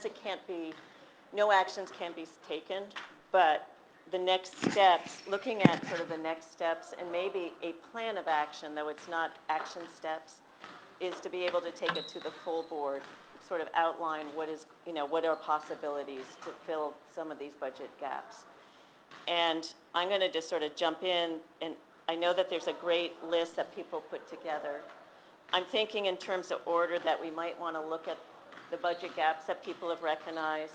because it can't be, no actions can be taken, but the next steps, looking at sort of the next steps and maybe a plan of action, though it's not action steps, is to be able to take it to the full board, sort of outline what is, what are possibilities to fill some of these budget gaps. And I'm going to just sort of jump in, and I know that there's a great list that people put together. I'm thinking in terms of order that we might want to look at the budget gaps that people have recognized,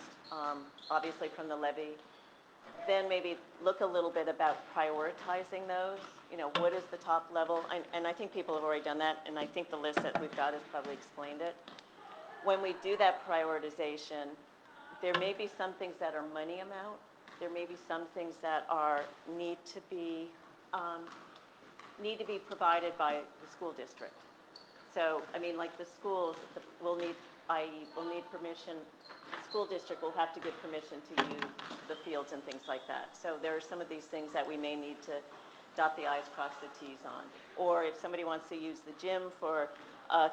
obviously from the levy. Then maybe look a little bit about prioritizing those. What is the top level? And I think people have already done that, and I think the list that we've got has probably explained it. When we do that prioritization, there may be some things that are money amount. There may be some things that need to be provided by the school district. So, like the schools will need permission. The school district will have to give permission to use the fields and things like that. So there are some of these things that we may need to dot the i's, cross the t's on. Or if somebody wants to use the gym for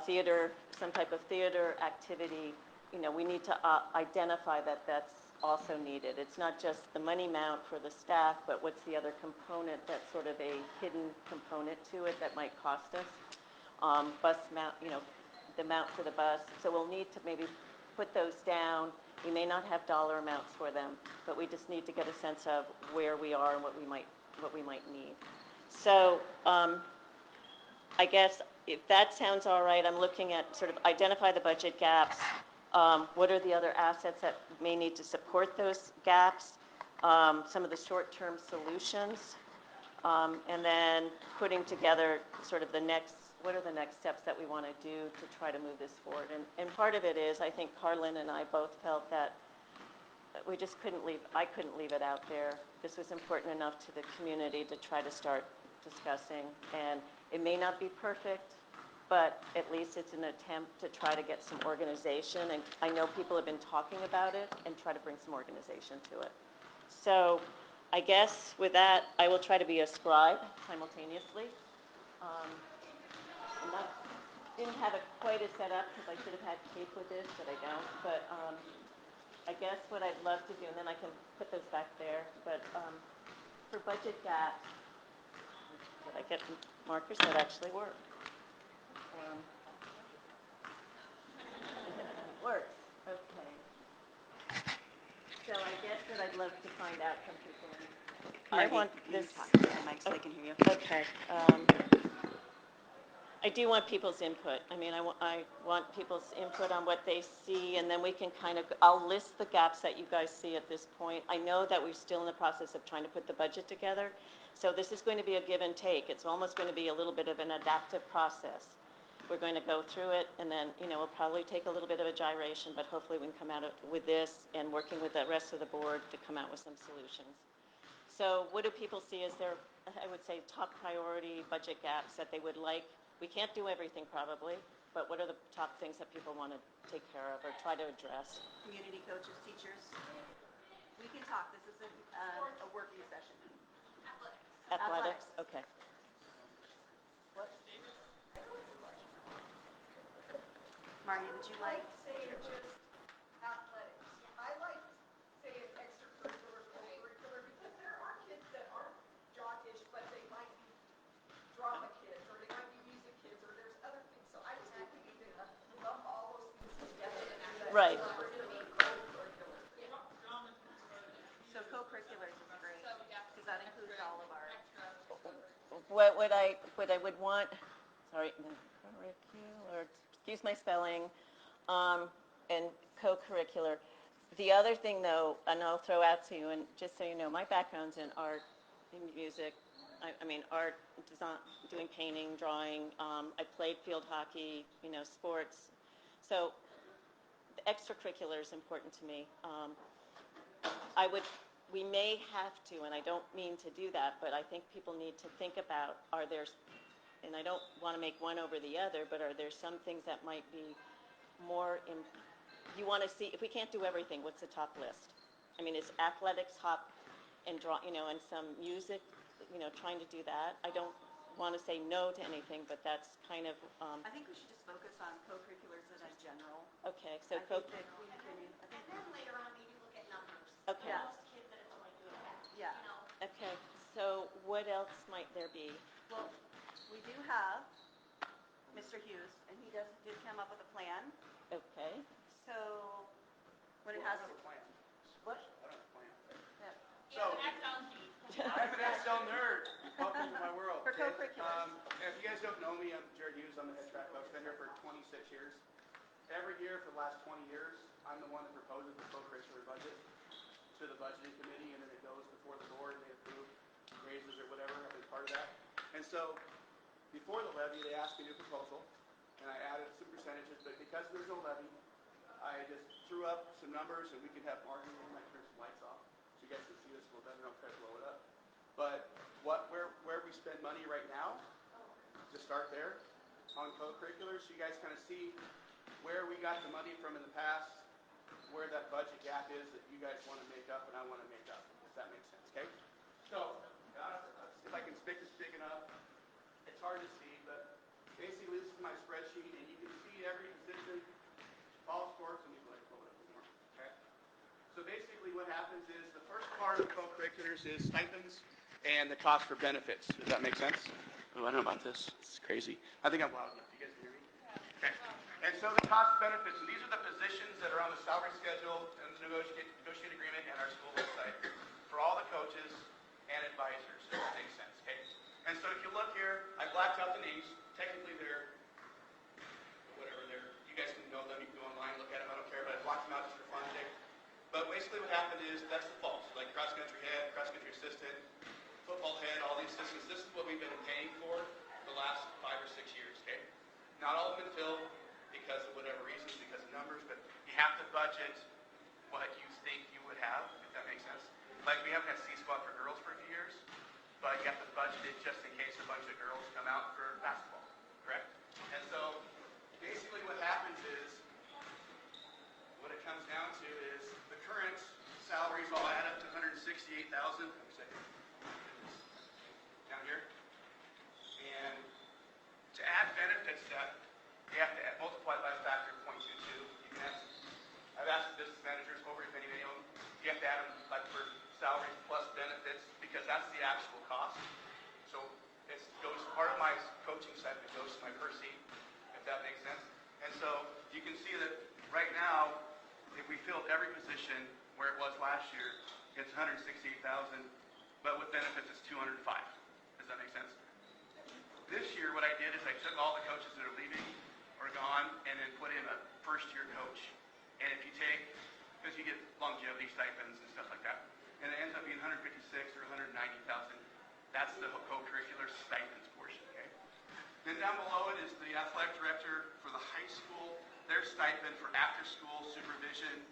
theater, some type of theater activity, we need to identify that that's also needed. It's not just the money mount for the staff, but what's the other component that's sort of a hidden component to it that might cost us. Bus mount, the mount for the bus. So we'll need to maybe put those down. We may not have dollar amounts for them, but we just need to get a sense of where we are and what we might need. So I guess if that sounds all right, I'm looking at sort of identify the budget gaps. What are the other assets that may need to support those gaps? Some of the short-term solutions, and then putting together sort of what are the next steps that we want to do to try to move this forward. And part of it is, I think Carlin and I both felt that we just I couldn't leave it out there. This was important enough to the community to try to start discussing. And it may not be perfect, but at least it's an attempt to try to get some organization. And I know people have been talking about it and try to bring some organization to it. So I guess with that, I will try to be a scribe simultaneously. Didn't have it quite as set up because I should have had cake with this, but I don't. But I guess what I'd love to do, and then I can put those back there, but for budget gaps, did I get markers that actually work? It works. Okay. So I guess what I'd love to find out from people. I want this. Talk to the mic so they can hear you. Okay. I do want people's input. I want people's input on what they see, and then we can I'll list the gaps that you guys see at this point. I know that we're still in the process of trying to put the budget together, so this is going to be a give and take. It's almost going to be a little bit of an adaptive process. We're going to go through it, and then, we'll probably take a little bit of a gyration, but hopefully we can come out with this and working with the rest of the board to come out with some solutions. So what do people see as their, I would say, top priority budget gaps that they would like? We can't do everything probably, but what are the top things that people want to take care of or try to address? Community coaches, teachers. We can talk. This is a working session. Athletics? Okay. What? Marty, would you like? Athletics. I like saying extracurricular, co-curricular, because there are kids that aren't jockish, but they might be drama kids, or they might be music kids, or there's other things. So I just think we need to lump all those things together. Right. So co-curriculars is great, because that includes all of our. What I would want, sorry, curricular, excuse my spelling, and co-curricular. The other thing, though, and I'll throw out to you, and just so you know, my background's in art, in music. Art, design, doing painting, drawing. I played field hockey, sports. So the extracurricular is important to me. We may have to, and I don't mean to do that, but I think people need to think about, and I don't want to make one over the other, but are there some things that might be more, you want to see, if we can't do everything, what's the top list? Is athletics, hop, and draw, and some music, trying to do that. I don't want to say no to anything, but that's kind of. I think we should just focus on co-curriculars in general. Okay, so I think then later on maybe look at numbers. Okay. For most kids that it's only doing that, Yeah. you know. Okay, so what else might there be? Well, we do have Mr. Hughes, and he did come up with a plan. Okay, So when it has, I don't have a plan. what? I don't have a plan. Yeah. So, That sounds deep. I'm an Excel nerd. Welcome to my world. For okay? co-curriculars. If you guys don't know me, I'm Jared Hughes. I'm the head track coach. Been here for 26 years. Every year for the last 20 years, I'm the one that proposes the co-curricular budget to the budgeting committee, and then it goes before the board, and they approve raises or whatever. I've been part of that. And so, before the levy, they asked me to do a proposal, and I added some percentages, but because there's no levy, I just threw up some numbers, and we can have Martin and I turn some lights off so you guys can see this a little better. I'll try to blow it up. But where we spend money right now, to start there on co-curriculars, so you guys kind of see where we got the money from in the past, where that budget gap is that you guys want to make up and I want to make up, if that makes sense, okay? So, if I can make this big enough, it's hard to see, but basically this is my spreadsheet, and you can see every position, all sports, and you can blow it up more, okay? So basically what happens is the first part of co-curriculars is stipends and the cost for benefits. Does that make sense? Oh, I don't know about this. It's crazy. I think I'm loud enough. You guys can hear me? Okay. And so the cost benefits, and these are the positions that are on the salary schedule and the negotiated agreement and our school website for all the coaches and advisors. Does that make sense? Okay. And so if you look here, I blacked out the names. Technically they're whatever they're. You guys can know them. You can go online, look at them. I don't care, but I blocked them out just for fun today. But basically what happened is that's the falls, like cross country head, cross country assistant, football head, all these assistants. This is what we've been paying for the last 5 or 6 years. Okay. Not all of them been filled because of whatever reasons, because of numbers, but you have to budget what you think you would have, if that makes sense. Like we haven't had C-Squad for girls for a few years, but you have to budget it just in case a bunch of girls come out for basketball, correct? And so basically what happens is, what it comes down to is the current salaries all add up to $168,000. Down here. And to add benefits stuff, you have to multiply by a factor of 0.22. You can ask, I've asked the business managers over if any of them, you have to add them like for salaries plus benefits because that's the actual cost. So it goes, part of my coaching stipend goes to my per seat, if that makes sense. And so you can see that right now, if we filled every position where it was last year, it's $168,000, but with benefits it's $205,000. Does that make sense? This year, what I did is I took all the coaches that are leaving or gone and then put in a first-year coach. And if you take, because you get longevity stipends and stuff like that, and it ends up being $156,000 or $190,000. That's the co-curricular stipends portion. Okay. Then down below it is the athletic director for the high school. Their stipend for after-school supervision.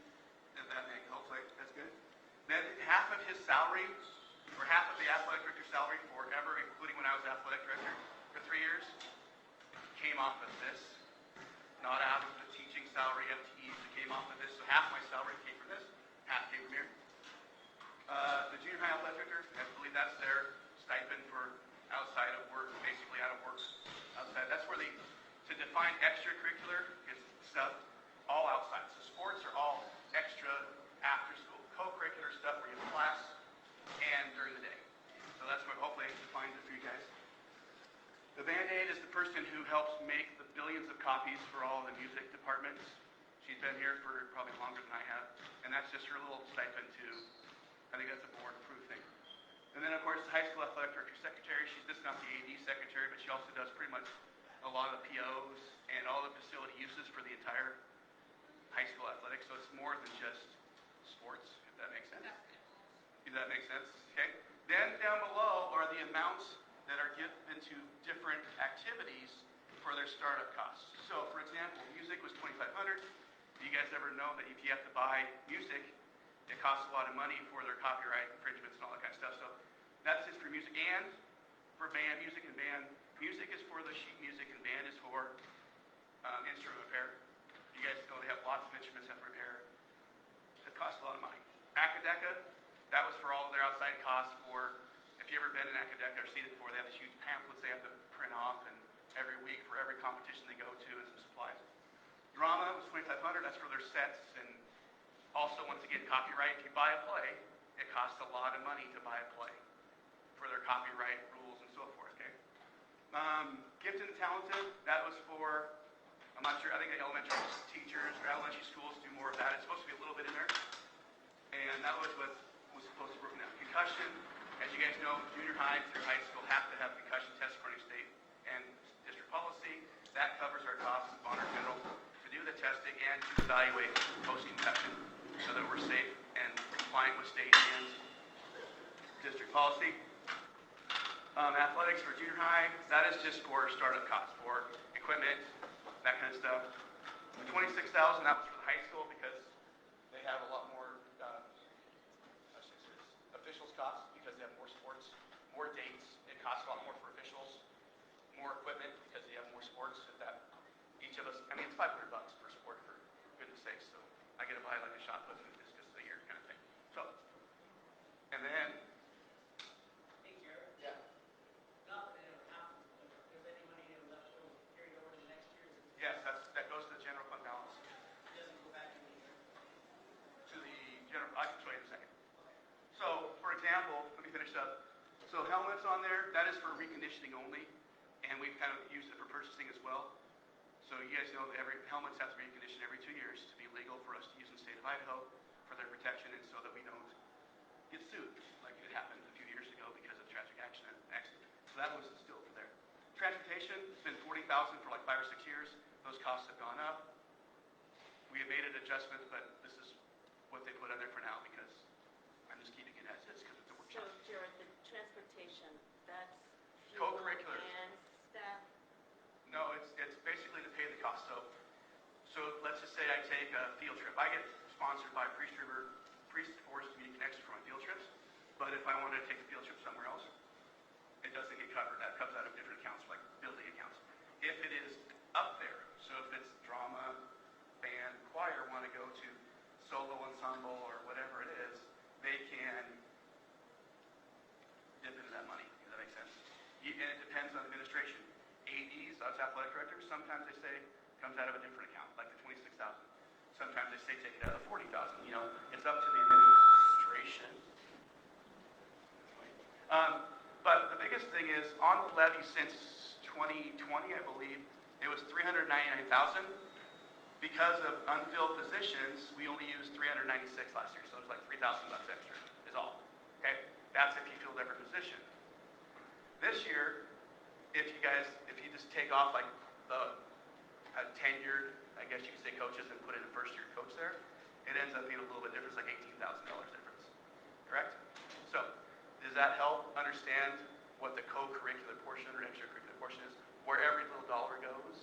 Does that make hopefully that's good? Then half of his salary, or half of the athletic director's salary forever, including when I was athletic director for 3 years, came off of this. Not out of the teaching salary FTEs, it came off of this. So half my salary came from this, half came from here. The junior high athletic director, I believe that's their stipend for outside of work, basically out of work. Outside. That's where to define extracurricular is stuff all outside. So sports are all extra after school. Co-curricular stuff where you have class and during the day. So that's what hopefully defines it for you guys. The Band-Aid is the person who helps make the billions of copies for all the music departments. She's been here for probably longer than I have. And that's just her little stipend too. I think that's a board-approved thing. And then, of course, the high school athletic director secretary. She's just not the AD secretary, but she also does pretty much a lot of the POs and all the facility uses for the entire high school athletics. So it's more than just sports, if that makes sense. Does that make sense? Okay. Then down below are the amounts that are given to different activities for their startup costs. So, for example, music was $2,500. Do you guys ever know that if you have to buy music, it costs a lot of money for their copyright infringements and all that kind of stuff. So that's just for music and for band, music and band. Music is for the sheet music and band is for instrument repair. You guys know they have lots of instruments that repair. It costs a lot of money. Acadeka, that was for all of their outside costs for, if you ever been in Acadeka or seen it before, they have these huge pamphlets they have to print off and every week for every competition they go to and some supplies. Drama was $2,500. That's for their sets and Also, once again, copyright, if you buy a play, it costs a lot of money to buy a play for their copyright rules and so forth, okay? Gifted and talented, that was for, I'm not sure, I think the elementary teachers or elementary schools do more of that. It's supposed to be a little bit in there. And that was what was supposed to be broken down. Concussion, as you guys know, junior high through high school have to have concussion tests according to state and district policy. That covers our costs on our general to do the testing and to evaluate post-concussion so that we're safe and compliant with state and district policy. Athletics for junior high, that is just for startup costs, for equipment, that kind of stuff. The $26,000, that was for the high school because they have a lot more officials costs because they have more sports, more dates. It costs a lot more for officials, more equipment because they have more sports. Each of us, I mean, it's $500 per sport for goodness sakes. So I get to buy like a shot put and discus a year kind of thing. So, and then. Hey, Jared. Yeah. Not that it ever happens, but if any money left over carried over to next year, Yes, that goes to the general fund balance. it doesn't go back in the year. To the general, I can show you in a second. So, for example, let me finish up. So helmets on there, that is for reconditioning only, and we've kind of used it for purchasing as well. So you guys know that helmets have to be reconditioned every 2 years to be legal for us to use in the state of Idaho for their protection and so that we don't get sued like it happened a few years ago because of tragic accident. So that was still there. Transportation, it's been $40,000 for like 5 or 6 years. Those costs have gone up. We have made an adjustment, but this is what they put on there for now because I'm just keeping it as is because it's a So workshop. Jared, the transportation, that's fuel Co-curricular. and staff? No, it's basically to pay the cost. So let's just say I take a field trip. I get sponsored by Priest Forest Community Connection for my field trips, but if I wanted to take a field trip somewhere else, it doesn't get covered. That comes out of different accounts, like building accounts. If it is up there, so if it's drama, band, choir want to go to solo ensemble or whatever it is, they can dip into that money. Does that make sense? And it depends on administration. ADs, us athletic directors, sometimes they say comes out of a different account, like the $26,000. Sometimes they say take it out of the $40,000. You know, it's up to the administration. But the biggest thing is on the levy since 2020, I believe, it was $399,000. Because of unfilled positions, we only used $396 last year, so it was like $3,000 extra is all. Okay, that's if you filled every position. This year, if you just take off like the tenured, I guess you could say coaches and put in a first-year coach there, it ends up being a little bit different, it's like $18,000 difference. Correct? So, does that help understand what the co-curricular portion or extracurricular portion is, where every little dollar goes?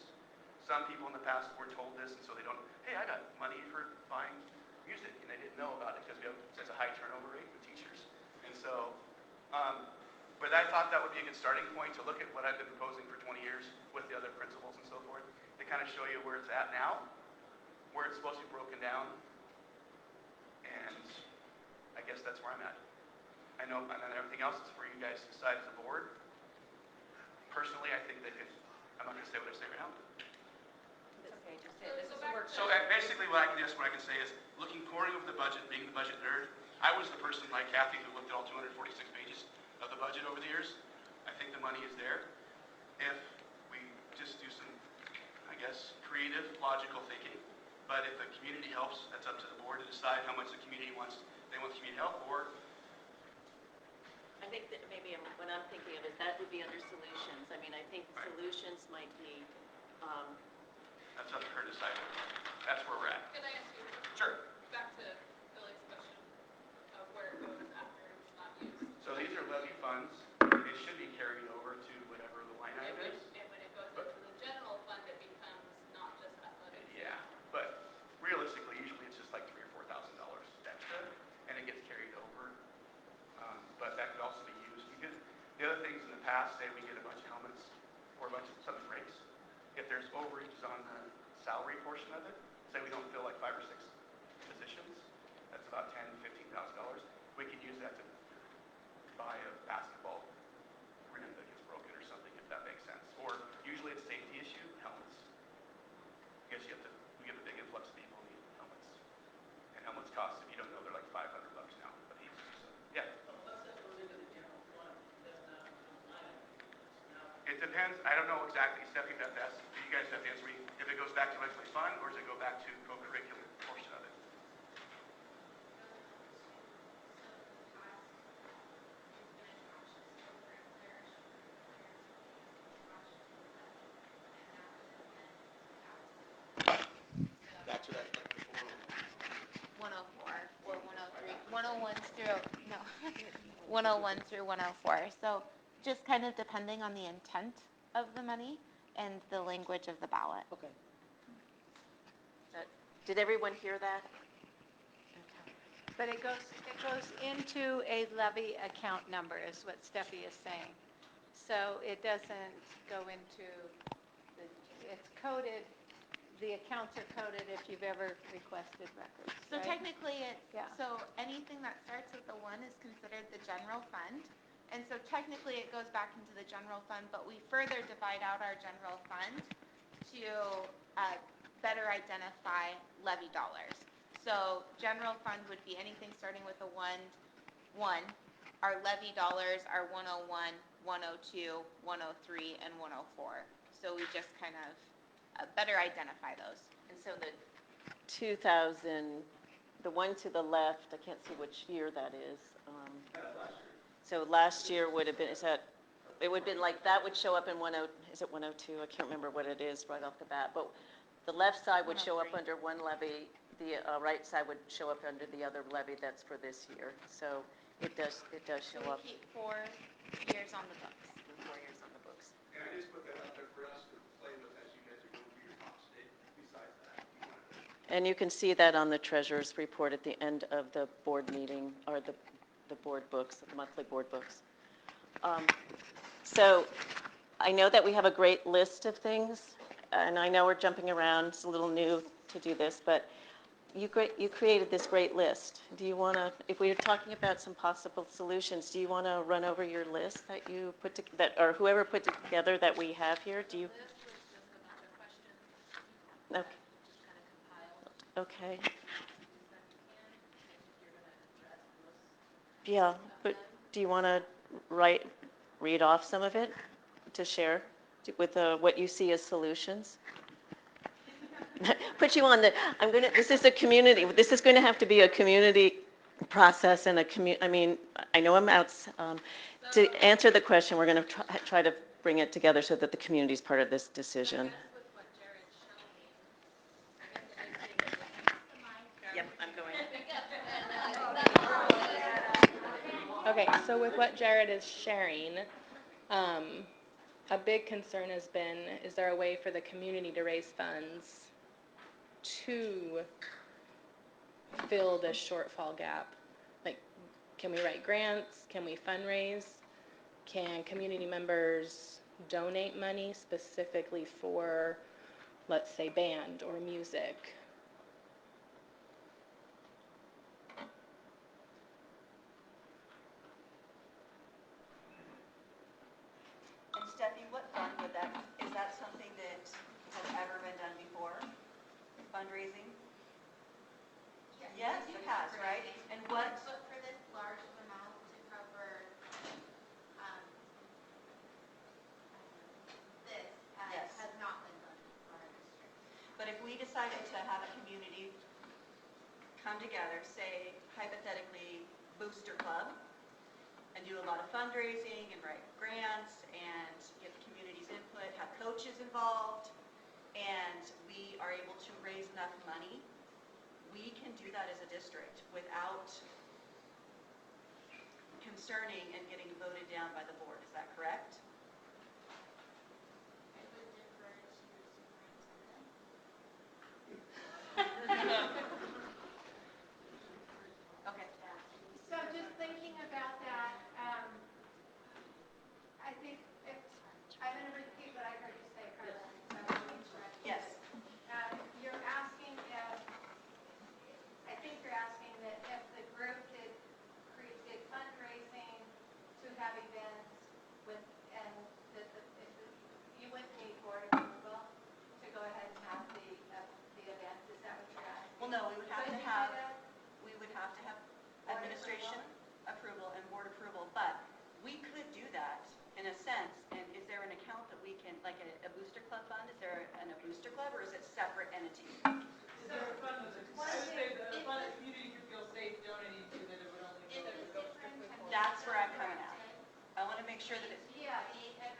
Some people in the past were told this, and so they don't, hey, I got money for buying music, and they didn't know about it because we have such a high turnover rate with teachers. And so, but I thought that would be a good starting point to look at what I've been proposing for 20 years with the other principals and so forth, to kind of show you where it's at now, where it's supposed to be broken down, and I guess that's where I'm at. I know, and then everything else is for you guys to decide as a board. Personally, I think that I'm not going to say what I say right now. It's okay, just say this is a back workshop. to- So basically what I can say is, poring over the budget, being the budget nerd, I was the person like Kathy who looked at all 246 pages of the budget over the years. I think the money is there. If we just do some, I guess, creative, logical thinking, but if the community helps, that's up to the board to decide how much the community wants. They want the community help, or I think that maybe what I'm thinking of is that would be under solutions. I mean, I think Right. solutions might be, that's up to her to decide. That's where we're at. Can I ask you, Sure. back to Billy's question of where it goes after it's not used? So these are levy funds. They should be carried over to whatever the line item is. And when it goes But- into the general fund, it becomes not just athletics. Yeah, but realistically, usually it's just like $3,000 or $4,000 extra, and it gets carried over. But that could also be used. The other things in the past, say we get a bunch of helmets or a bunch of something breaks. If there's overages on the salary portion of it, say we don't fill like 5 or 6 positions, that's about $10,000, $15,000. We could use that to buy a basketball rim that gets broken or something, if that makes sense. Or usually it's a safety issue, helmets. I guess we get a big influx of people who need helmets. And helmets cost It depends, I don't know exactly, Stephanie, that's, you guys have to answer me, if it goes back to legislative fund, or does it go back to co-curricular portion of it? Back to that, like, before. 104 or 103, 101 through, no, 101 through 104. So just kind of depending on the intent of the money and the language of the ballot. Okay. Did everyone hear that? But it goes into a levy account number is what Steffi is saying. So it doesn't go into, it's coded, the accounts are coded if you've ever requested records, So right? technically it's, Yeah. so anything that starts with a 1 is considered the general fund. And so technically it goes back into the general fund, but we further divide out our general fund to better identify levy dollars. So general fund would be anything starting with a 1. Our levy dollars are 101, 102, 103, and 104. So we just kind of better identify those. And so the 2000, the one to the left, I can't see which year that is. So last year would have been, it would have been like, that would show up in is it 102? I can't remember what it is right off the bat. But the left side would show up 103. under one levy, the right side would show up under the other levy that's for this year. So it does So show up we keep 4 years on the books. 4 years on the books. And I just put that out there for us to play with as you guys are going through your top state, besides that. You want to And you can see that on the treasurer's report at the end of the board meeting, or the board books, the monthly board books. So I know that we have a great list of things, and I know we're jumping around, it's a little new to do this, but you created this great list. Do you want to, if we were talking about some possible solutions, do you want to run over your list that you put or whoever put it together that we have here? Do you? Okay. Yeah, but do you want to read off some of it to share with what you see as solutions? Put you on this is a community, this is going to have to be a community process and I mean, I know I'm out, to answer the question, we're going to try to bring it together so that the community is part of this decision. Yep, I'm going. Okay, so with what Jared is sharing, a big concern has been, is there a way for the community to raise funds to fill this shortfall gap? Like, can we write grants? Can we fundraise? Can community members donate money specifically for, let's say, band or music? And Steffi, what fund would that, is that something that has ever been done before? Fundraising? Yes, it has, right? And what, But for this large amount to cover this Yes. has not been done for our district. but if we decided to have a community come together, say hypothetically Booster Club, and do a lot of fundraising and write grants and get the community's input, have coaches involved, and we are able to raise enough money, we can do that as a district without concerning and getting voted down by the board. Is that correct? I would defer to superintendent. Okay. So just thinking about that, I think I'm going to repeat what I heard you say, Carla. So I want to make sure I- Yes. You're asking if, I think you're asking that if the group did fundraising to have events club, or is it separate entities? Is there a fund that I would say the fund that community could feel safe donating to, that it would only go to the superintendent. That's where I'm coming at. I want to make sure that it's, Yeah, an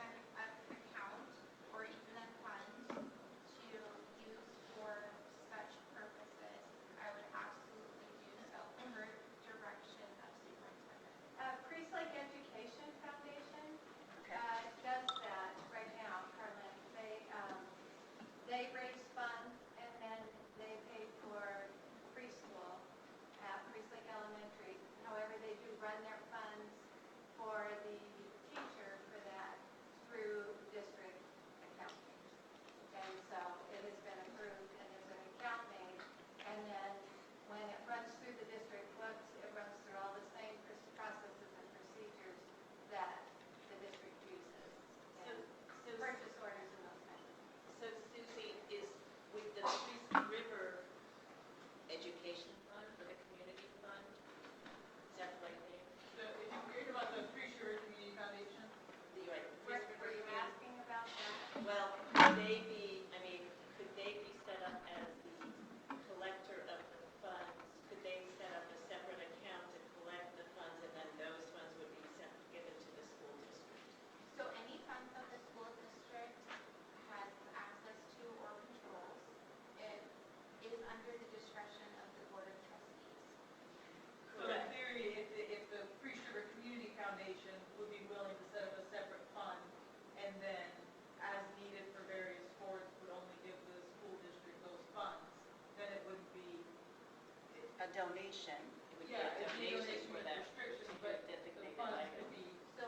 account or even a fund to use for such purposes, I would absolutely do so per direction of superintendent. Priest Lake Education Foundation okay. does that right now, Carlin. They raise funds and then they pay for preschool at Priest Lake Elementary. However, they do run their funds for the teacher for that through district accounting. And so it has been approved and there's an account made. And then when it runs through the district books, it runs through all the same processes and procedures that the district uses. And purchase orders and those kinds of things. So Susie, is with the Priest River Education Fund, or the Community Fund, is that the right name? If you're about the Priest River Community Foundation, Right, the Were Priest were River you Community. asking about that? Well, could they be, I mean, could they be set up as the collector of the funds? Could they set up a separate account to collect the funds, and then those funds would be given to the school district? So any funds that the school district has access to or controls, it is under the discretion of the Board of Trustees. so in theory, if the Priest River Community Foundation would be willing to set up a separate fund, and then as needed for various sports, would only give the school district those funds, then it wouldn't be, A donation. It would be yeah, a it'd be donation donation for with that restrictions, particular but the designated funds item. could be, So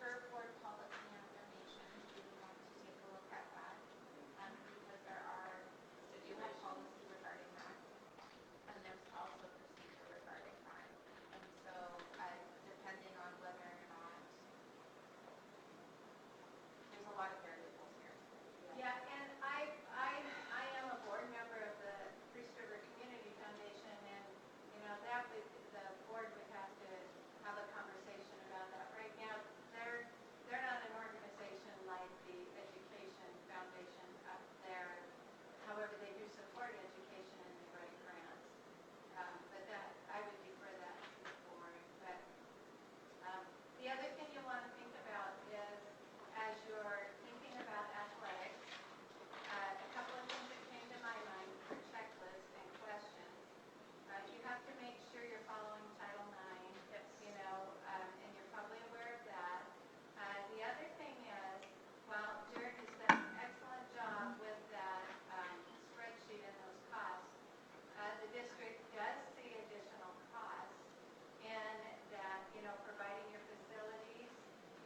per board policy on donations, we would want to take a look at that, because there are, you have policy regarding that, and there's also procedure regarding that. And so, depending on whether or not, there's a lot of variables here. Yeah, and I am a board member of the Priest River Community Foundation, and, that would, the board would have to have a conversation about that. Right now, they're not an organization like the Education Foundation up there. However, they do support education and they write grants. But that, I would defer that to the board. But the other thing you want to think about is, as you're thinking about athletics, a couple of things that came to my mind for checklists and questions. You have to make sure you're following Title IX, and you're probably aware of that. The other thing is, while Jared has done an excellent job with that spreadsheet and those costs, the district does see additional costs in that, providing your facilities,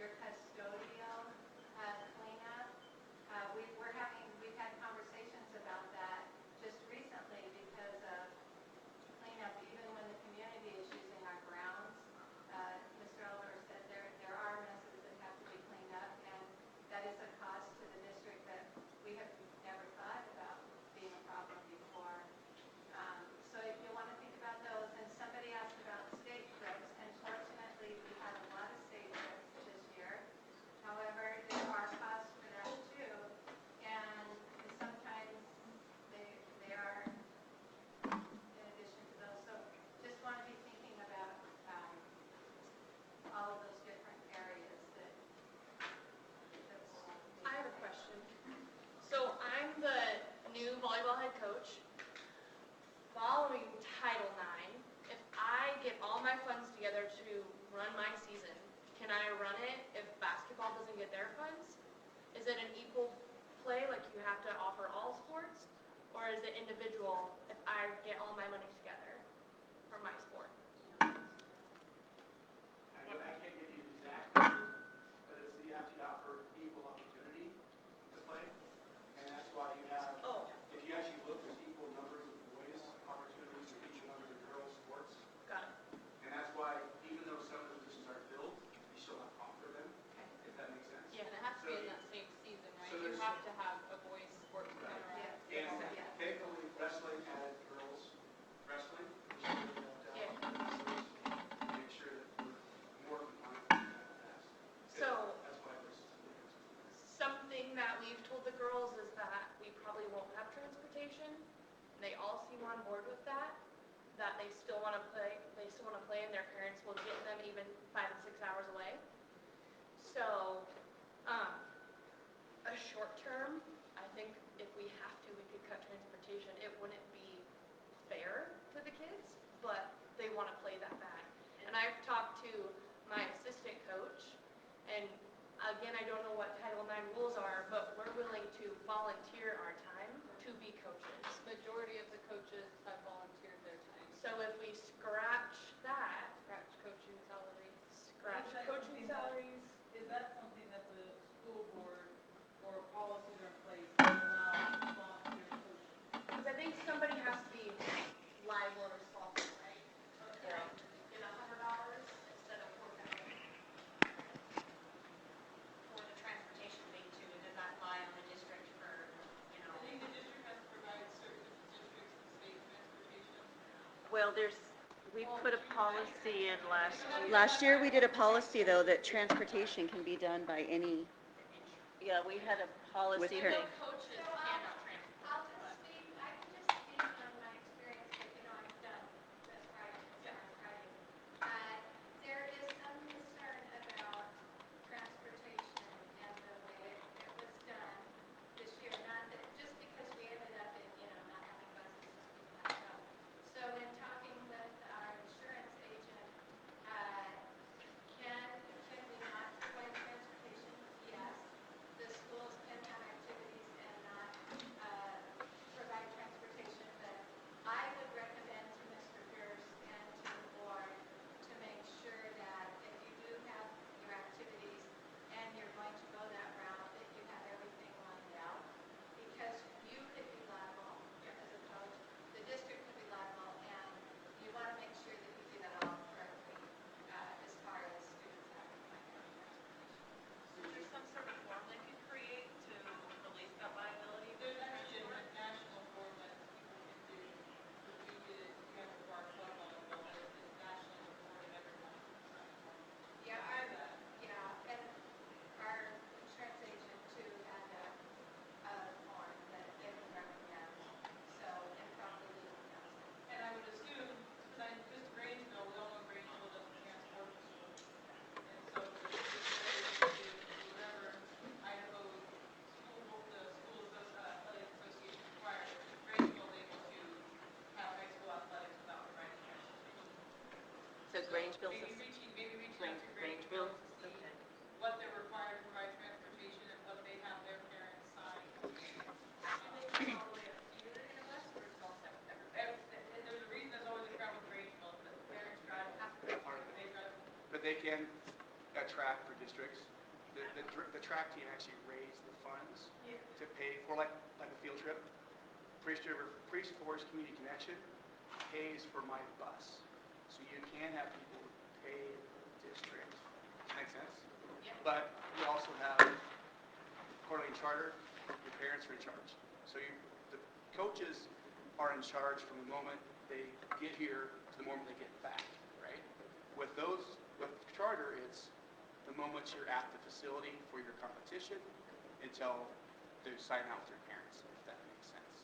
your custodial cleanup. We've had conversations about that just recently because of cleanup, even when the community is using our grounds. Mr. Oliver said there are messes that have to be cleaned up, and that is a cost to the district that we have never thought about being a problem before. So you want to think about those. And somebody asked about state trips, and fortunately, we had a lot of state trips this year. However, there are costs for that too, and sometimes they are in addition to those. So just want to be thinking about all of those different areas that will. I have a question. So I'm the new volleyball head coach. Following Title IX, if I get all my funds together to run my season, can I run it if basketball doesn't get their funds? Is it an equal play, like you have to offer all sports? Or is it individual if I get all my money together for my sport? I can't give you the exact answer, but it's you have to offer equal opportunity to play, and that's why you have, if you actually look, there's equal numbers of boys opportunities for each numbers of girls sports, Got it. and that's why even though some of the positions are filled, you still have to offer them, if that makes sense. Yeah, and it has to be in that same season, right? So You there's- have to have a boys sport Right. going around. And thankfully, wrestling added girls wrestling, which is really helped out. So make sure that we're more compliant with that. So- That's why there's some differences. Something that we've told the on board with that, that they still want to play, and their parents will get them even 5 and 6 hours away. So, a short term, I think if we have to, we could cut transportation. It wouldn't be fair to the kids, but they want to play that bad. And I've talked to my assistant coach, and again, I don't know what Title IX rules are, but we're willing to volunteer our time to be coaches. Majority of the coaches have volunteered their time. So if we scratch that, Scratch coaching salaries. scratch Is that coaching something that- salaries, Is that something that the school board or policies are in place to allow volunteer coaching? because I think somebody has to be liable or responsible, right? Okay. Get $100 instead of $4,000 for the transportation fee too. Does that lie on the district for, you know? I think the district has to provide certain districts and state transportation. Well, we put a policy in last year. Last year, we did a policy, though, that transportation can be done by any, Yeah, we had a policy. With her- thing. Coaches So cannot I'll just speak, I can just speak on my experience, but I've done this Friday, there is some concern about transportation and the way it was done this year, not that, just because we ended up in, not having buses and stuff like that. So in talking with our insurance agent, can we not provide transportation? Yes. The schools can have activities and not provide transportation, but I would recommend to Mr. Pierce and to the board to make sure that if you do have your activities and you're going to go that route, that you have everything lined out, because you could be liable as a coach, the district could be liable, and you want to make sure that you do that all correctly as far as students having transportation. Is there some sort of form they could create to release that liability? There's actually a national form that people can do. If you did, you have to bar club on it, but it's nationally reported, everyone can sign a form. Yeah, and our insurance agent too had a form that they would recommend, so, and probably legal counsel. And I would assume, because just Grangeville, we all know Grangeville doesn't transport the school. And so the district is whatever Idaho the school athletic association requires, Grangeville is able to have high school athletics without providing transportation. So Grangeville's, Maybe reaching out to Grangeville Grangeville, to see okay. what they're required to provide transportation and what they have their parents sign. Do they come all the way up here in a bus, or it's all separate? And there's a reason there's always a crowd with Grangeville, but the parents drive, they drive. But they can attract for districts. The track team actually raised the funds to pay for like a field trip. Priest Forest Community Connection pays for my bus. So you can have people pay the district. Makes sense? But we also have Coeur d'Alene Charter, your parents are in charge. So the coaches are in charge from the moment they get here to the moment they get back, right? With Charter, it's the moment you're at the facility for your competition until they sign out with their parents, if that makes sense.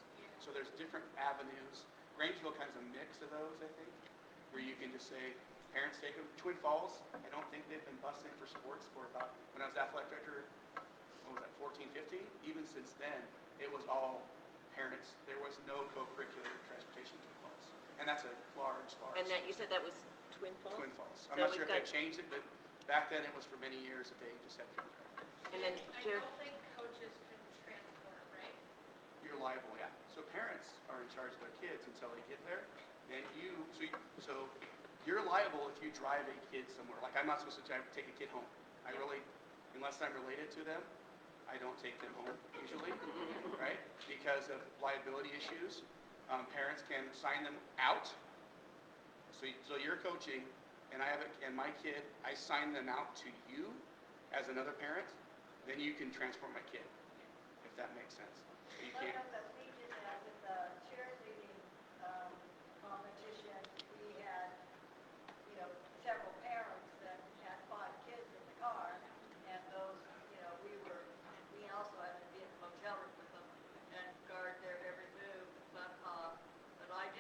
So there's different avenues. Grangeville kind of a mix of those, I think, where you can just say, parents take them. Twin Falls, I don't think they've been busing for sports for about, when I was athletic director, what was that, 14, 15? Even since then, it was all parents. There was no co-curricular transportation in Twin Falls. And that's a large. And that, you said that was Twin Falls? Twin Falls. So I'm not we've sure if got- they've changed it, but back then it was for many years that they just had. And then, I Jer- don't think coaches can transport, right? You're liable, yeah. So parents are in charge of their kids until they get there. And so you're liable if you drive a kid somewhere. Like I'm not supposed to take a kid home. I really, unless I'm related to them, I don't take them home usually, right? Because of liability issues. Parents can sign them out. So you're coaching, and and my kid, I sign them out to you as another parent, then you can transport my kid, if that makes sense. You can't. We did that with the cheerleading competition. We had, several parents that had 5 kids in the car, and those, we also had to be in the hotel room with them and guard their every move. But I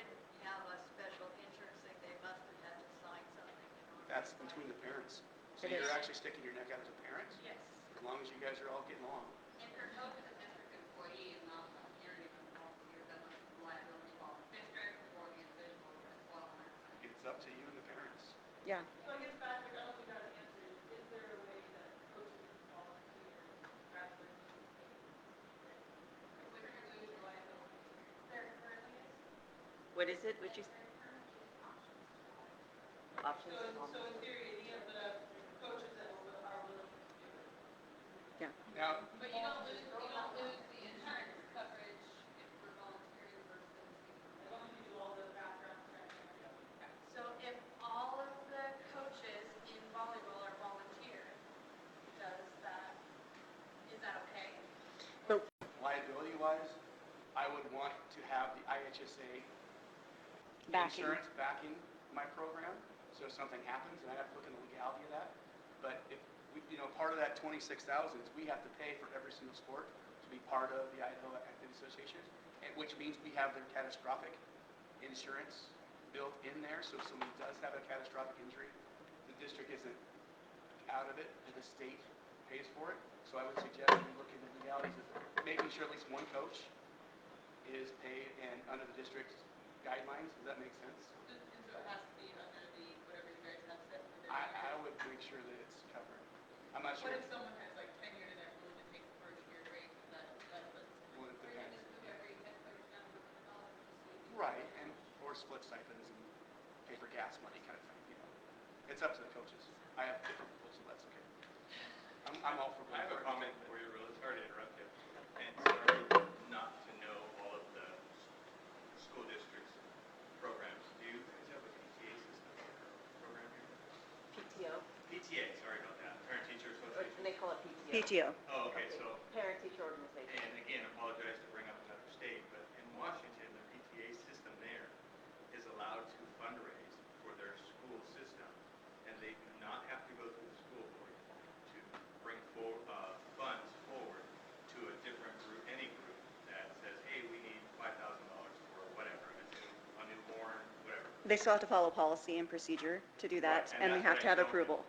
between the parents. So It you're is. actually sticking your neck out as a parent, Yes. as long as you guys are all getting along. If your coach is a district employee and not a parent even volunteer, then the liability falls on district or the individual as well. It's up to you and the parents. Yeah. So I guess back, I don't think that answer is there a way that coaches can volunteer rather than being paid? Which are lose your liability. There currently is. What is it? Would you, There currently is options. options? So in theory, any of the coaches that are willing to do it. Now, But you don't lose the insurance coverage if we're volunteering versus. As long as you do all the background checks. So if all of the coaches in volleyball are volunteer, is that okay? liability-wise, I would want to have the IHSA Backing. insurance backing my program. So if something happens, and I have to look in the legality of that. But if, part of that 26,000 is we have to pay for every single sport to be part of the Idaho Athletic Association, which means we have their catastrophic insurance built in there. So if somebody does have a catastrophic injury, the district isn't out of it, and the state pays for it. So I would suggest we look into the legalities of making sure at least one coach is paid and under the district's guidelines. Does that make sense? And so it has to be under the, whatever you guys have set for their. I would make sure that it's covered. I'm not sure. What if someone has like tenure and they're willing to take the first year rate, that benefits? Well, it Or you depends. just move every head coach down to $100 just so you can. Right, and or split stipends and pay for gas money kind of thing. It's up to the coaches. I have different proposals, that's okay. I'm all for. I have a comment for you, really. Sorry to interrupt you. And sorry not to know all of the school districts' programs. Do you guys have a PTA system program here? PTO. PTA, sorry about that. Parent Teacher Or Association. they call it PTO. PTO. Oh, okay, so, Parent-teacher organization. and again, apologize to bring up another state, but in Washington, the PTA system there is allowed to fundraise for their school system, and they do not have to go through the school board to bring funds forward to a different group, any group that says, hey, we need $5,000 for whatever, a newborn, whatever. They still have to follow policy and procedure to do that, Right, and and we that's have what to have I don't- approval.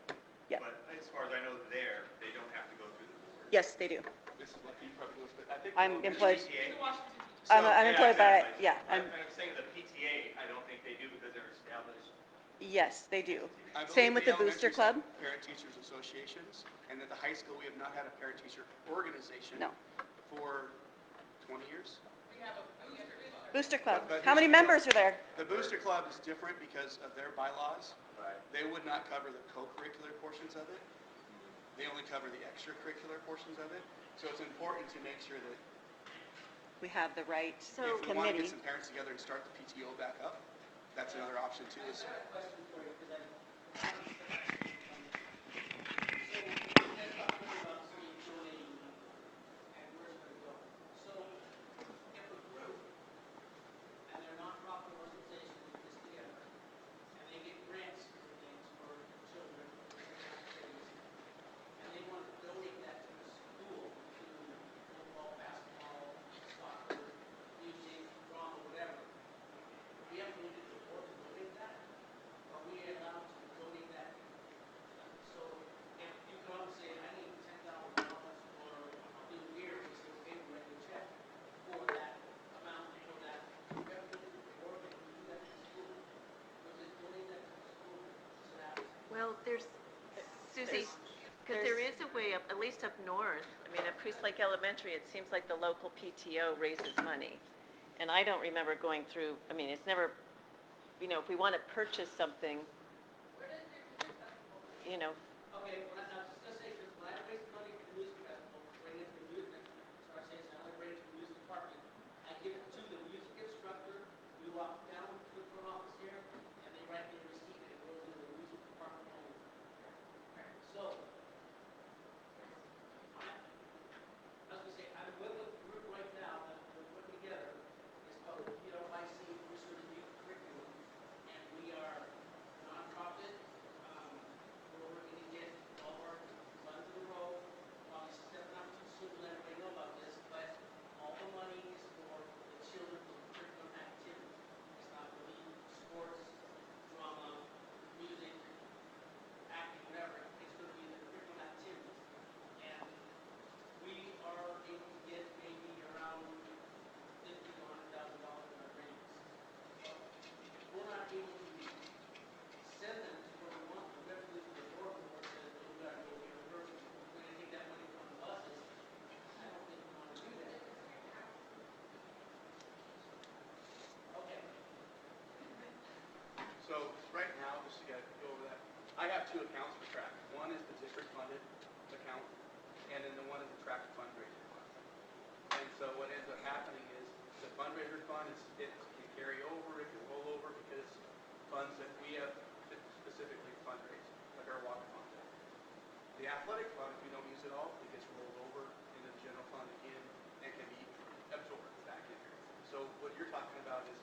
Yeah. But as far as I know there, they don't have to go through the board. Yes, they do. This is what he probably knows, but I think. I'm employed, PTA? The Washington teacher. I'm So- employed by, exactly. yeah, I'm saying the PTA, I don't think they do because they're established. yes, they do. I believe Same with the elementary Booster Club. Parent Teachers Associations, and at the high school, we have not had a parent teacher organization. No. For 20 years. We have a booster club. Booster Club. But How many here's the deal. members are there? The Booster Club is different because of their bylaws. Right. They would not cover the co-curricular portions of it. They only cover the extracurricular portions of it. So it's important to make sure that We have the right So if we want to get committee. some parents together and start the PTO back up, that's another option too. Is Question for you, because So, if a group and they're nonprofit organizations get together and they get grants for things for children, for activities, and they want to donate that to the school, to football, basketball, soccer, music, drama, whatever, we have to look at the board to donate that? Are we allowed to donate that? So if you come up and say, I need $10,000 for a new year, we say, okay, we're writing a check for that amount, for that. We have to look at the board, and we do that to the school. We just donate that to the school, so that. Well, Susie, because there is a way up, at least up north, I mean, at Priest Lake Elementary, it seems like the local PTO raises money. And I don't remember going through, I mean, it's never, if we want to purchase something, Where does your festival? Okay, well, now, just say, when I raise money for the music festival, bring it to the music, so I say, I bring it to the music department, I give it to the music instructor, we walk down to the front office here, and they write me a receipt, and it goes into the music department only. So, I was gonna say, I'm with a group right now that we're putting together, it's called the PLYC Research Youth Curriculum, and we are nonprofit, we're working have two accounts for track. One is the district funded account, and then the one is the track fundraiser fund. And so what ends up happening is the fundraiser fund it can carry over, it can roll over because funds that we have that specifically fundraise, like our walk contest. The athletic fund, if we don't use it all, it gets rolled over into the general fund again and can be absorbed back in here. So what you're talking about is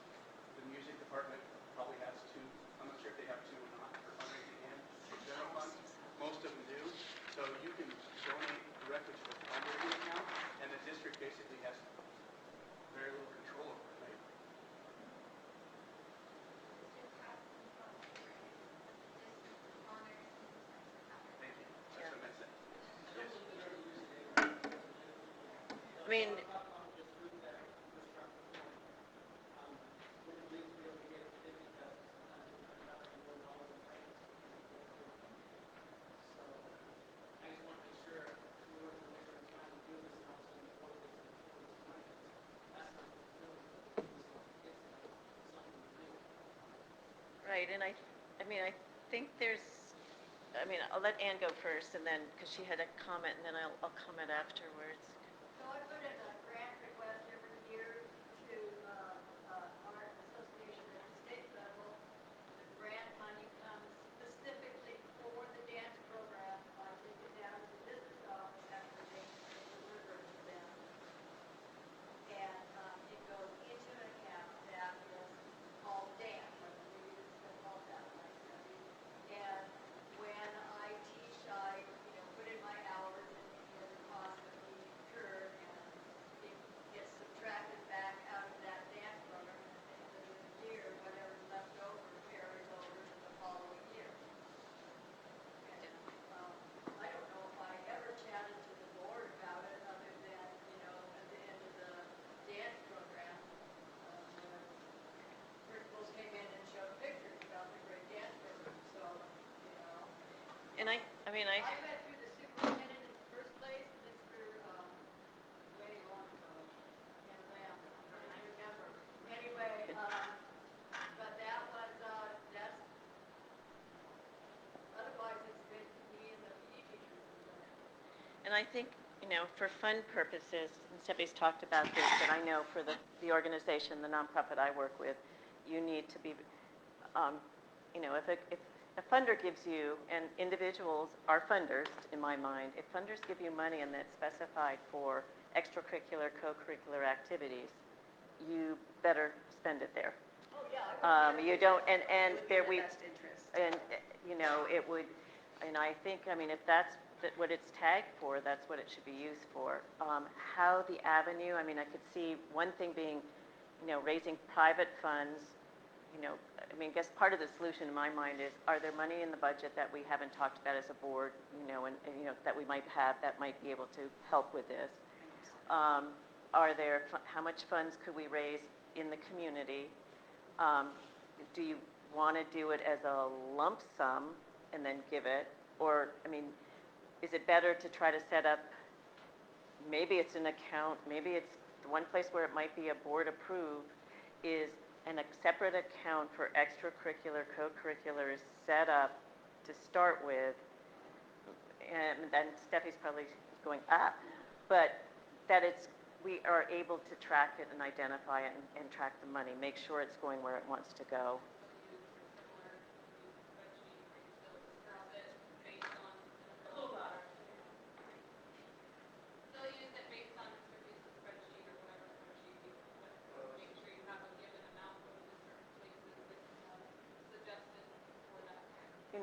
the music department probably has two, I'm not sure if they have two or not, for fundraising and the general fund. Most of them do. So you can donate directly to the fundraising account, and the district basically has very little control over it, right? Thank you. That's what I meant to say. Yes. I mean, right, and I mean, I think I'll let Ann go first, and then, because she had a comment, and then I'll comment afterwards. So I put in a grant request every year to our association at the state level. The grant money comes specifically for the dance program. I take it down to the business office after they deliver it to them. And it goes into an account that is called dance, I believe it's called that, like, and when I teach, I, put in my hours and the cost that we incur, and it gets subtracted back out of that dance program, and at the end of the year, whatever's left over carries over to the following year. And, I don't know if I ever chatted to the board about it, other than, at the end of the dance program, when principals came in and showed pictures about the great dance program, so, And I mean, I went through the superintendent in the first place, Mr. way long ago, and Lamb, I remember. Anyway, but that was, that's, otherwise it's been me and the PE teachers. and I think, for fun purposes, and Steffi's talked about this, but I know for the organization, the nonprofit I work with, you need to be, if a funder gives you, and individuals are funders, in my mind, if funders give you money and that's specified for extracurricular, co-curricular activities, you better spend it there. Oh, yeah. You don't, and there we, Best interest. and, it would, and I think, if that's what it's tagged for, that's what it should be used for. How the avenue, I could see one thing being, raising private funds, I guess part of the solution in my mind is, are there money in the budget that we haven't talked about as a board, and that we might have that might be able to help with this? Are there, how much funds could we raise in the community? Do you want to do it as a lump sum and then give it? Or, is it better to try to set up, maybe it's an account, maybe it's the one place where it might be a board approved, is a separate account for extracurricular, co-curricular is set up to start with, and then Steffi's probably going up, but that we are able to track it and identify it and track the money, make sure it's going where it wants to go.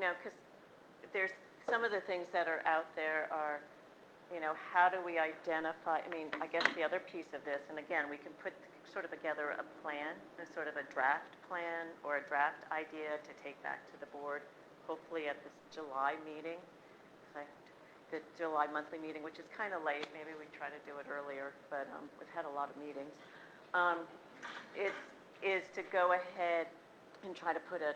Because there's some of the things that are out there are, how do we identify, I guess the other piece of this, and again, we can put sort of together a plan, a sort of a draft plan or a draft idea to take back to the board, hopefully at this July meeting, the July monthly meeting, which is kind of late, maybe we try to do it earlier, but we've had a lot of meetings. It is to go ahead and try to put a,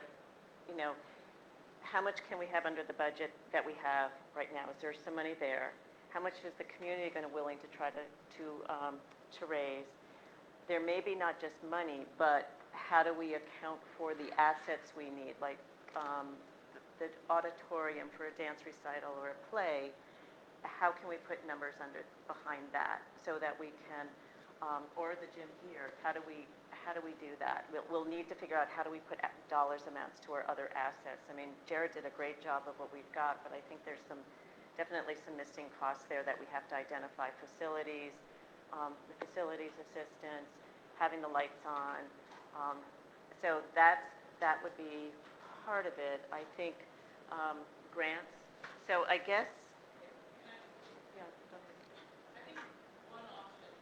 how much can we have under the budget that we have right now? Is there some money there? How much is the community going to willing to try to raise? There may be not just money, but how do we account for the assets we need, like the auditorium for a dance recital or a play, how can we put numbers behind that so that we can, or the gym here, how do we do that? We'll need to figure out how do we put dollars amounts to our other assets. I mean, Jared did a great job of what we've got, but I think there's definitely some missing costs there that we have to identify. Facilities, the facilities assistants, having the lights on. So that would be part of it. I think grants. So I guess, yeah, go ahead. I think one option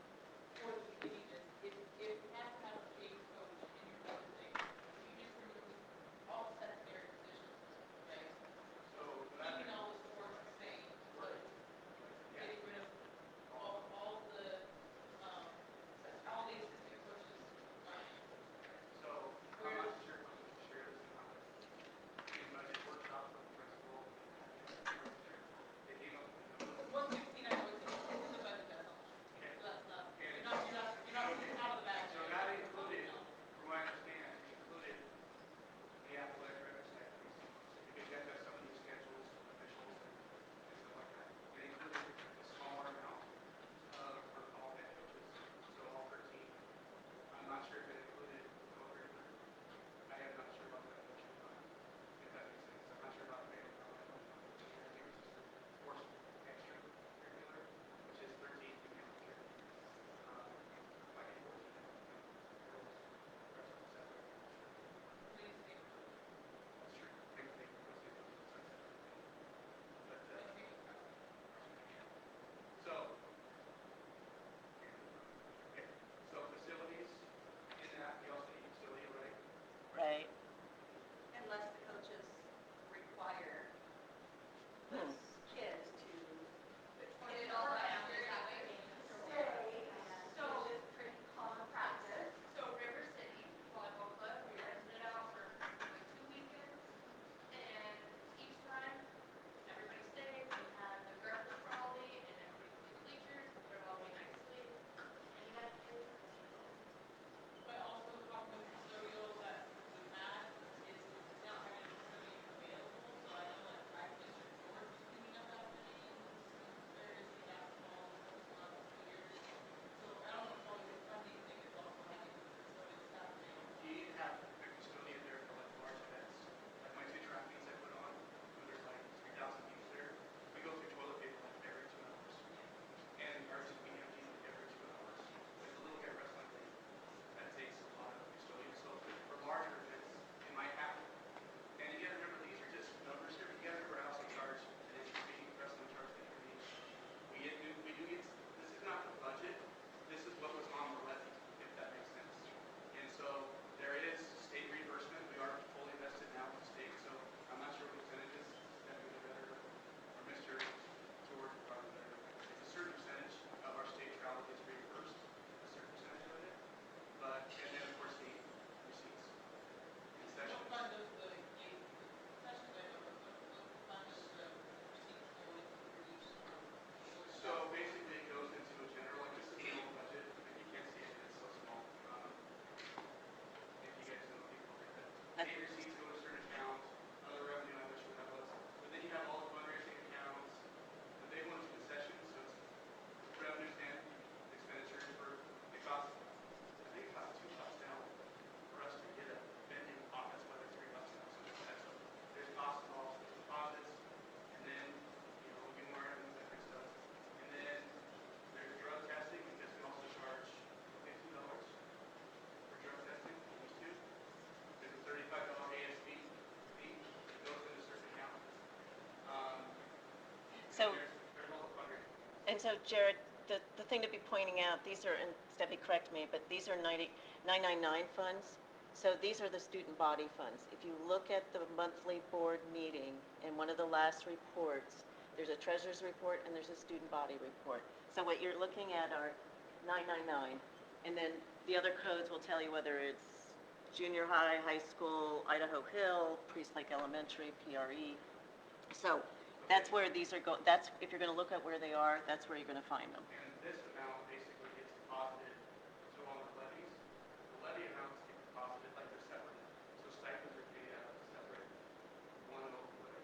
for the community is if you have to have a paid coach in your organization, you just remove all secondary positions, okay? So, Keeping all the sports the same, but getting rid of all the assistant coaches. so I'm not sure if I'm going to share this or not. In budget workshop with the principal, they came up with a number. 116, I know it's in the budget, that's all. Okay. So that's not, And- you're not putting it out of the bag. So that included, from what I understand, included the athletic representatives, because you have to have some of these schedules, officials, and stuff like that. It included a smaller amount for all head coaches, so all 13. I'm not sure if it included the co-curricular. I am not sure about that, if that makes sense. I'm not sure about the sports extracurricular, which is 13 to be on here. Like 14. That's true. But, so, okay, so facilities, in that, we also need facility, right? Right. Unless the coaches require the kids to Get it all down there that way. So, common practice. So River City Volleyball Club, we rented it out for like 2 weekends. And each time, everybody stayed, we had the grass trolley and everybody put bleachers, put it all away nicely. And you had kids. But also the problem with custodial that we had is not having a custodian available, so I know like practice or George was cleaning up after games, various basketball, last 2 years. So I don't know if all the funding thing is also having the custodial staff available. You need to have a custodian there for like large events. Like my 2 track meets I put on, when there's like 3,000 people there, we go through toilet paper like every 2 hours. And ours is being emptied like every 2 hours. There's a little guy wrestling league that takes a lot of custodian. So for larger events, it might happen. And you gotta remember, these are just numbers here. You gotta remember house in charge, and entry fee, wrestling charge, and entry fee. We do get, this is not the budget, this is what was on the levy, if that makes sense. And so there is state reimbursement. We are fully invested now with the state, so I'm not sure what percentages that would be better, or Mr. George would probably be better. It's a certain percentage of our state travel gets reimbursed, a certain percentage of it. But, and then of course the receipts. What fund does the game sessions, I know, what fund does the receipts go into for use? So basically it goes into a general, like this is the old budget, and you can't see it, it's so small. If you guys don't think about that. State receipts go to a certain account, other revenue, I'm not sure what that was. But then you have all the fundraising accounts, the big one's concessions, so it's revenues and expenditures for, it costs, I think it costs $2 now for us to get a venue off, that's why they're $3 now, so it's that. So there's costs involved, there's deposits, and then, you know, we do more items, that kind of stuff. And then there's drug testing, because we also charge $50 for drug testing, almost two. There's a $35 ASB fee that goes into a certain account. So- There's all the fundraising. And so Jared, the thing to be pointing out, these are, and Steffi, correct me, but these are 999 funds. So these are the student body funds. If you look at the monthly board meeting, in one of the last reports, there's a treasurer's report and there's a student body report. So what you're looking at are 999, and then the other codes will tell you whether it's junior high, high school, Idaho Hill, Priest Lake Elementary, PRE. So that's where these are that's, if you're gonna look at where they are, that's where you're gonna find them. And this amount basically gets deposited, so on the levies, the levy amounts get deposited like they're separate. So stipends are paid out of separate, one, whatever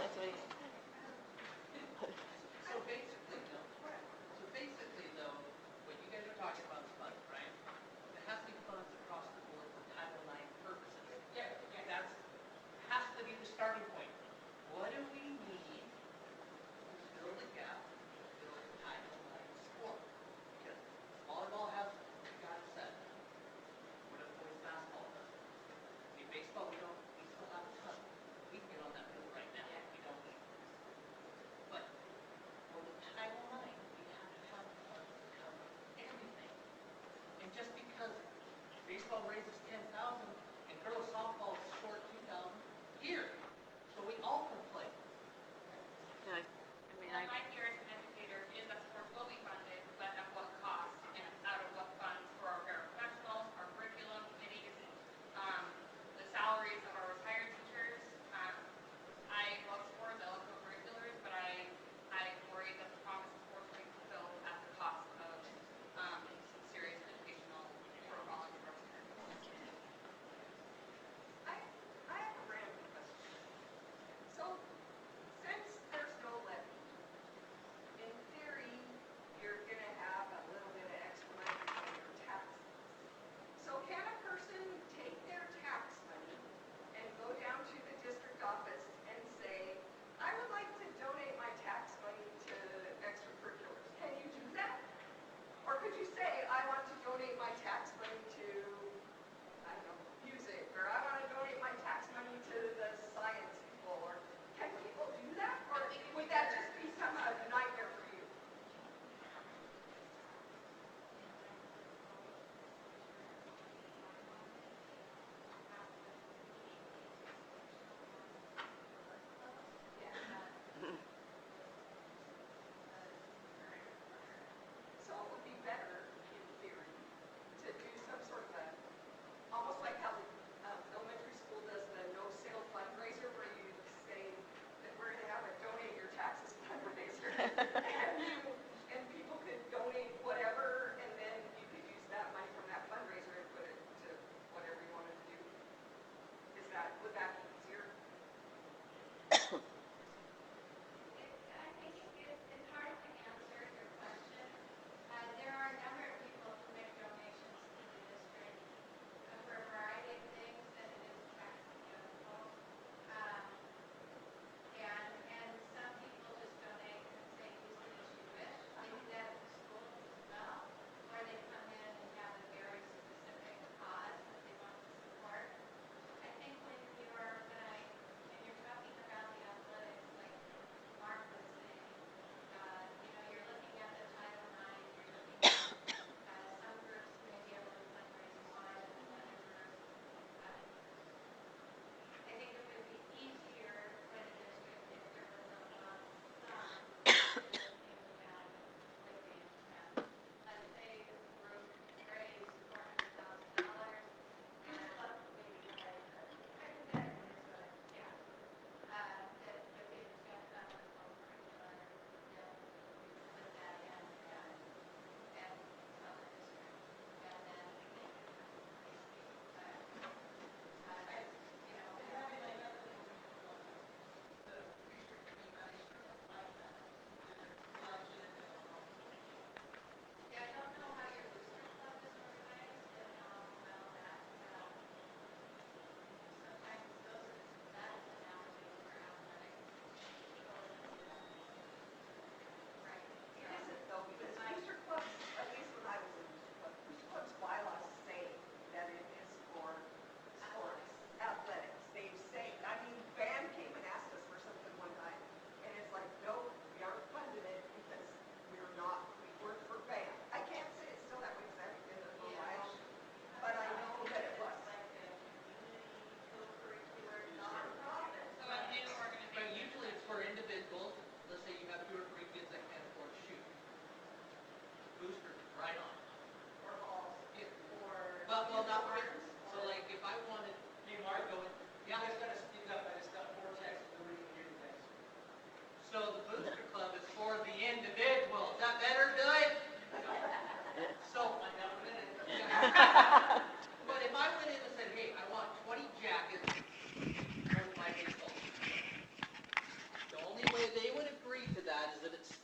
That's what he- So basically though, what you guys are talking about is funds, right? There has to be funds across the board for Title IX purposes. Yeah. That's, has to be the starting point. What do we need to fill the gap, to fill Title IX sport? Because volleyball has got it set. What if boys basketball does? I mean, baseball, we still have a ton. We can get on that field right now. We don't need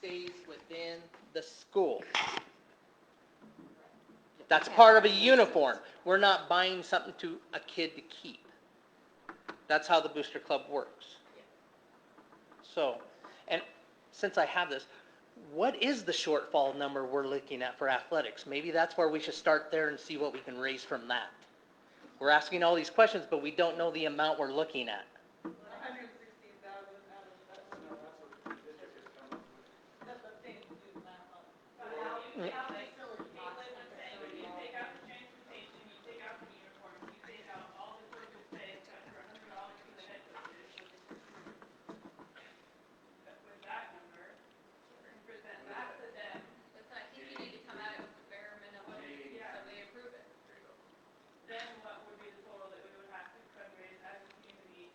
stays within the school. That's part of a uniform. We're not buying something to a kid to keep. That's how the Booster Club works. So, and since I have this, what is the shortfall number we're looking at for athletics? Maybe that's where we should start there and see what we can raise from that. We're asking all these questions, but we don't know the amount we're looking at. 116,000 out of that. That's the thing to do the math on. Mm. When you take out the transportation, you take out the uniforms, you take out all the purchase pay, except for $100 for the head coaches. With that number, and present that to them. That's I think you need to come at it with the bare minimum, so they approve it. Then what would be the total that we would have to fundraise as a community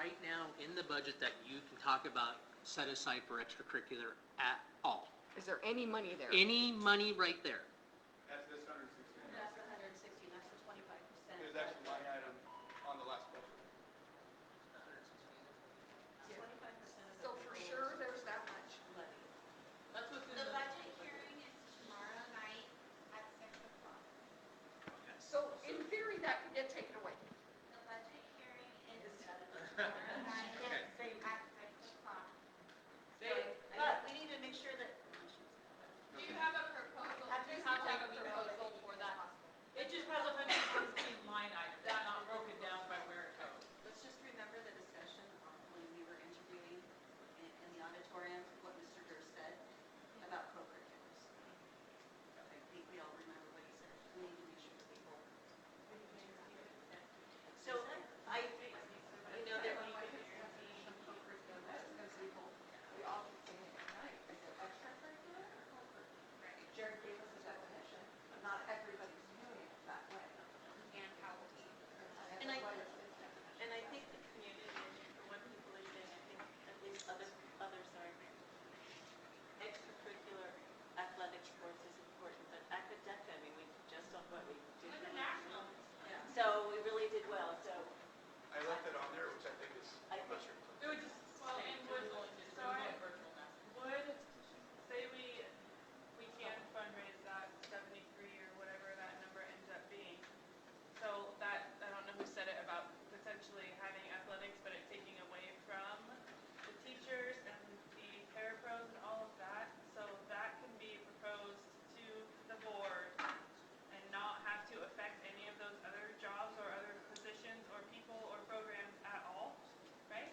right now in the budget that you can talk about set aside for extracurricular at all? Is there any money there? Any money right there? That's this 160. That's the 160, that's the 25%. There's actually line item on the last budget. 25% of the So for sure, there's that much. levy. That's what's in The the. budget hearing is tomorrow night at 6:00. So in theory, that could get taken away. The budget hearing is tomorrow night at 6:00. But we need to make sure that, Do you have a proposal, Have do you you have seen like a that? proposal for that? It just has 116 line items, not broken down by where it goes. let's just remember the discussion when we were interviewing in the auditorium, what Mr. Durst said about co-curriculars. I think we all remember what he said. We need to make sure that people. So I, you know, that we could. We all keep saying it tonight. Is it extracurricular or co-curricular? Jared gave us a definition, but not everybody's doing it that way. And how will he? And I- What is his definition? And I think the community, and what people are saying, I think at least others are, extracurricular athletic sports is important, but academic, I mean, we just on what we did. International. So we really did well, so I left it on there, which I think is, I I'm not think- sure. It would just, well, and would, so I, would, say we can fundraise that 73 or whatever that number ends up being. So that, I don't know who said it about potentially having athletics, but it taking away from the teachers and the parapros and all of that. So that can be proposed to the board and not have to affect any of those other jobs or other positions or people or programs at all, right?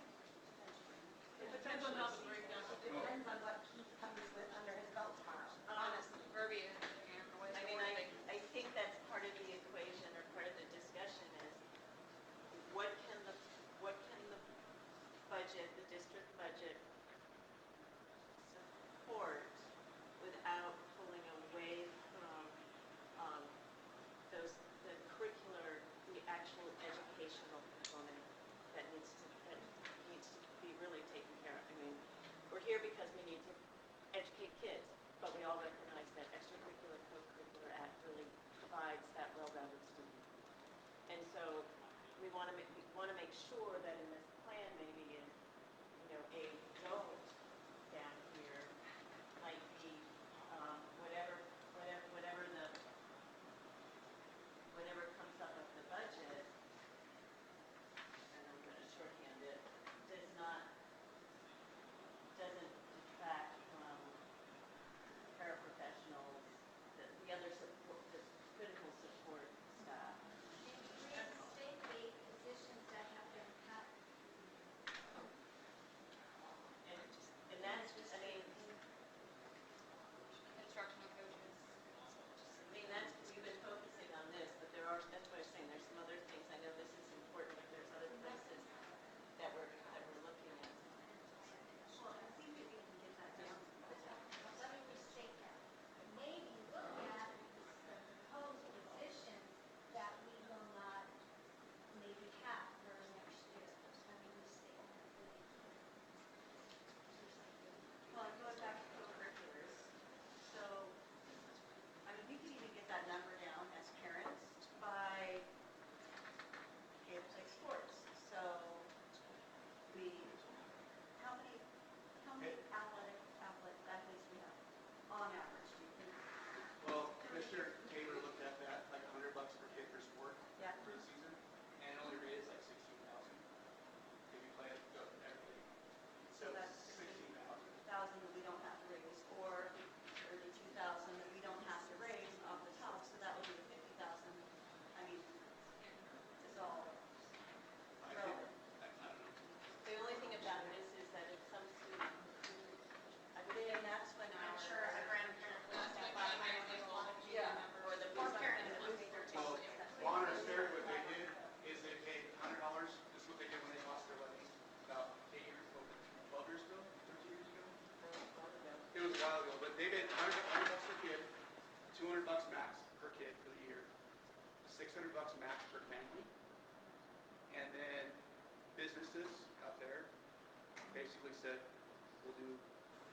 It Depends on how the breakdown. depends on what he comes with under his belt tomorrow, honestly. Verbiage and the way I the mean, wording. I think that's part of the equation or part of the discussion is what can the budget, the district budget support without pulling away from, the curricular, the actual educational component that needs to be really taken care of. I mean, we're here because we need to educate kids, but we all recognize that extracurricular, co-curricular act really provides that well-rounded student. And so we want to make sure that in this plan maybe is, you know, a note down here might be, whatever comes up of the budget, and I'm going to shorthand it, doesn't detract from paraprofessionals, the other support, the critical support staff. Reinstate the positions that have been cut. And that's, I mean, Instructional coaches. we've been focusing on this, but that's what I was saying, there's some other things, I know this is important, but there's other places that we're looking at. Well, I think that we can get that down. Let me restate that. Maybe look at the proposed positions that we will not maybe have for next year. Let me restate that. Well, going back to co-curriculars, so, I mean, we could even get that number down as parents by kids play sports. So, how many athletes we have on average, do you think? Well, Commissioner Taylor looked at that, like $100 per kid per sport Yeah. for the season, and it only raised like 16,000. If you play it, go everybody. So that's 16,000. 1,000 that we don't have to raise, or 32,000 that we don't have to raise off the top, so that would be the 50,000. I mean, it's all I think, relevant. I don't know. The only thing about this is that if some student, I would Then that's when I'm sure a grandparent would step by my table. Yeah. or the Or booster. parents that lose their Well, tickets. Bonner Ferry, what they did is they paid $100. This is what they did when they lost their levy about 8 years, 12 years ago, 13 years ago. It was a while ago, but they did $100 per kid, $200 max per kid for the year, $600 max per family. And then businesses, simply said, we'll do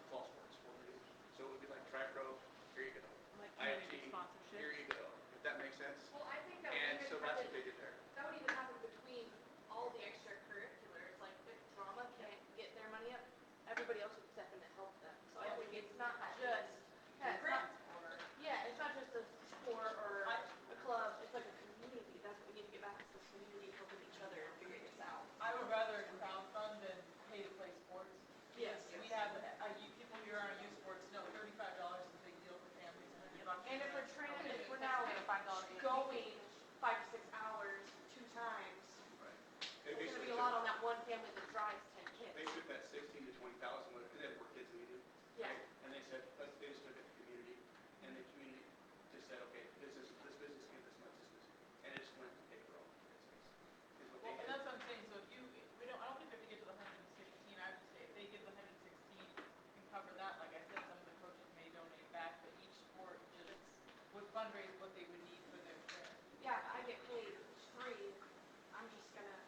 fall sports, we'll do, so it would be like track row, here you go. Like IFT, community sponsorship. here you go, if that makes sense. Well, I think that And would so even that's happen, what they did there. that would even happen between all the extracurriculars, like if drama can't get their money up, everybody else would step in to help them. So I think it's not just, yeah, it's not just a sport or a club, it's like a community, that's what we need to get back, it's the community helping each other and figuring this out. I would rather crowdfund than pay to play sports. Yes. We have, people here on youth sports know $35 is a big deal for families. And if we're training, if we're now going 5 to 6 hours, 2 times, They it's gonna basically be a lot on that one family that drives 10 kids. They took that 16 to 20,000, whatever, they had more kids than we do. Yeah. right? And they said, they just took it to community, and the community just said, okay, this business get this much, and it just went to pay for all the kids. Is what they Well, and did. that's what I'm saying, so if you, I don't think we have to get to the 116, I would just say if they give the 116, and cover that, like I said, some of the coaches may donate back, but each sport just would fundraise what they would need for their share. Yeah, I get paid free, I'm just gonna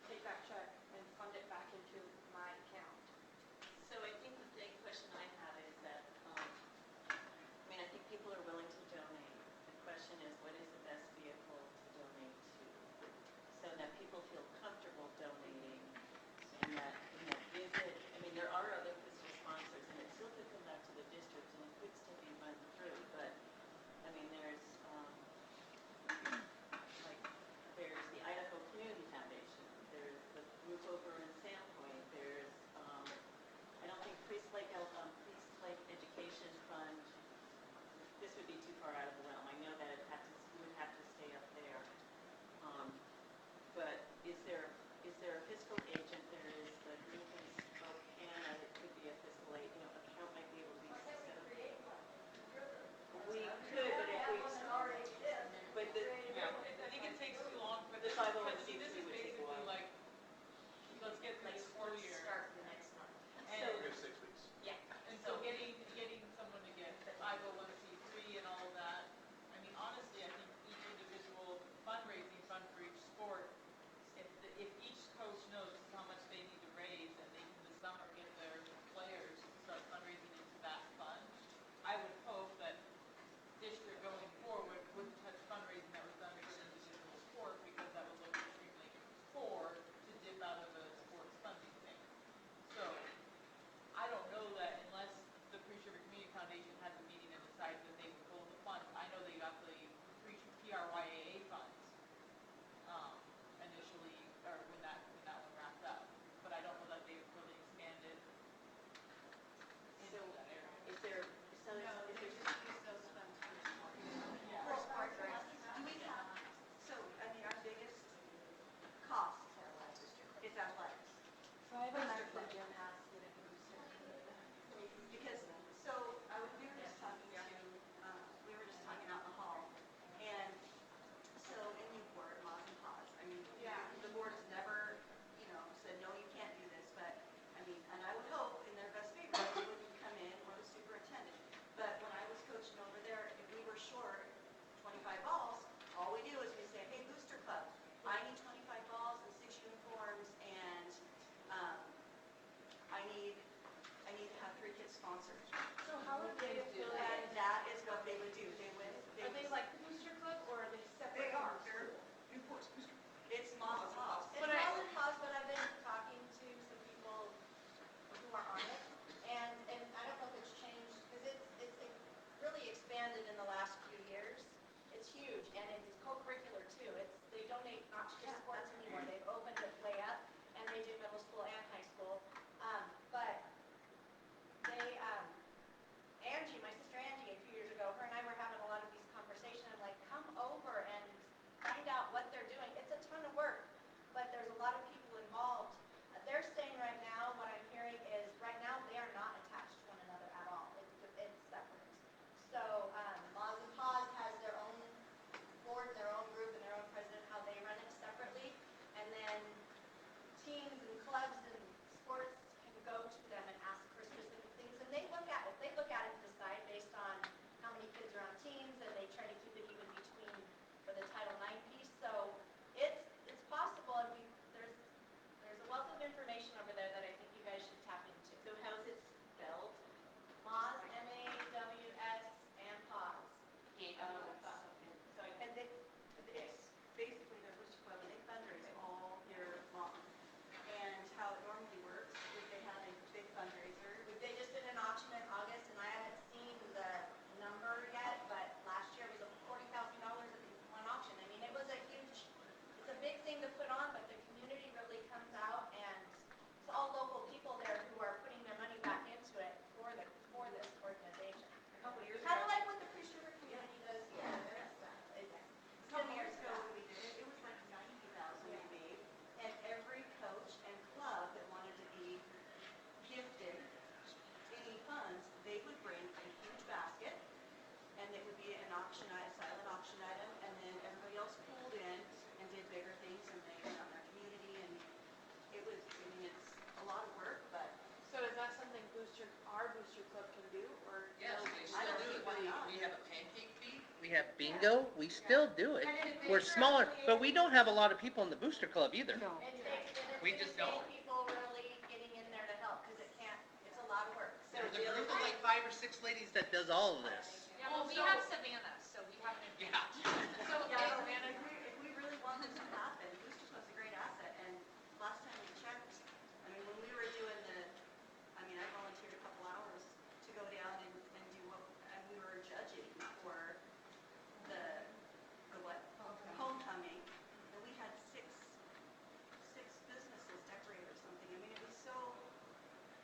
take that check and fund it back into my account. So I think the big question I have is that, I mean, I think people are willing to donate. The question is, what is the best vehicle to donate to? So that people feel comfortable donating and that is it, I mean, there are other fiscal sponsors and it still could come back to the district and it could still be run through, but, I mean, there's, like, there's the Idaho Community Foundation, there's the group over in Sandpoint, there's, I don't think Priest Lake Education Fund, this would be too far out of the realm. I know that it would have to stay up there. But is there a fiscal agent? There is the have bingo, we still do it. We're smaller, but we don't have a lot of people in the Booster Club either. No. We just don't. People really getting in there to help, because it's a lot of work. So There's a group of like 5 or 6 ladies that does all of this. Well, we have Savannah, so we have an advantage. So, Yeah, and if we really want this to happen, Booster Club's a great asset, and last time we checked, I mean, when we were doing I volunteered a couple hours to go down and do and we were judging for the what? Homecoming, and we had six businesses decorate or something. I mean, it was so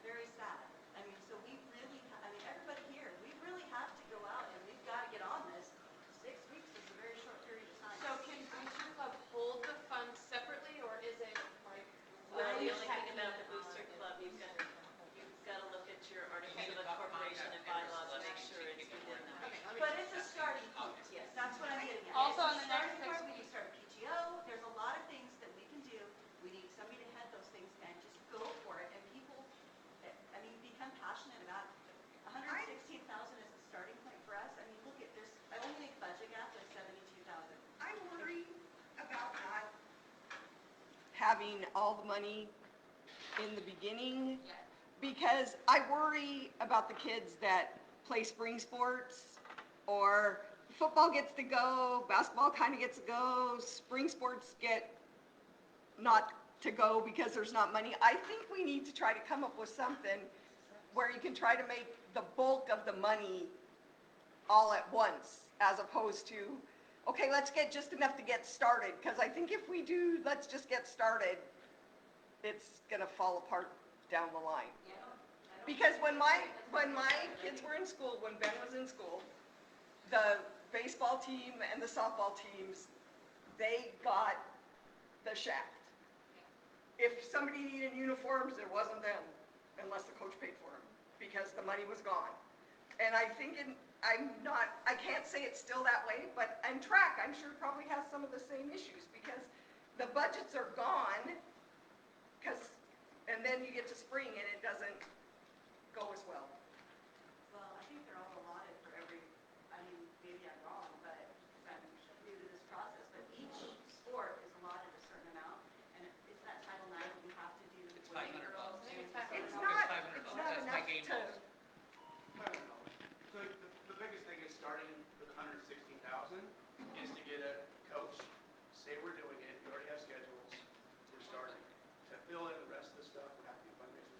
very sad. I mean, so we really, everybody here, we really have to go out and we've got to get on this. 6 weeks is a very short period of time. So can Booster Club hold the funds separately, or is it like? Well, the only thing about the Booster Club, you've got to look at your articles of incorporation and bylaws to make sure it's within that. But it's a starting point, yes, that's what I'm getting at. Also on It's a the next starting point, we need to start a PTO, there's a lot of things that we can do. We need somebody to head those things and just go for it, and people, become passionate about it. 116,000 is the starting point for us. I mean, look at this, I only think budget gap is 72,000. I worry about not having all the money in the beginning, because I worry about the kids that play spring sports, or football gets to go, basketball kind of gets to go, spring sports get not to go because there's not money. I think we need to try to come up with something where you can try to make the bulk of the money all at once, as opposed to, okay, let's get just enough to get started, because I think if we do, let's just get started, it's gonna fall apart down the line. Because when my kids were in school, when Ben was in school, the baseball team and the softball teams, they got the shaft. If somebody needed uniforms, it wasn't them, unless the coach paid for them, because the money was gone. And I think I can't say it's still that way, but, and track, I'm sure probably has some of the same issues, because the budgets are gone, and then you get to spring and it doesn't go as well. Well, I think they're all allotted for maybe I'm wrong, but I'm new to this process, but each sport is allotted a certain amount, and it's that Title IX that we have to do. It's women, $500. girls, and It's so- not, $500. it's not That's my enough game to, balls. I don't know. So the biggest thing is starting with 116,000 is to get a coach, say we're doing it, we already have schedules, we're starting. To fill in the rest of the stuff, we have to do fundraisers.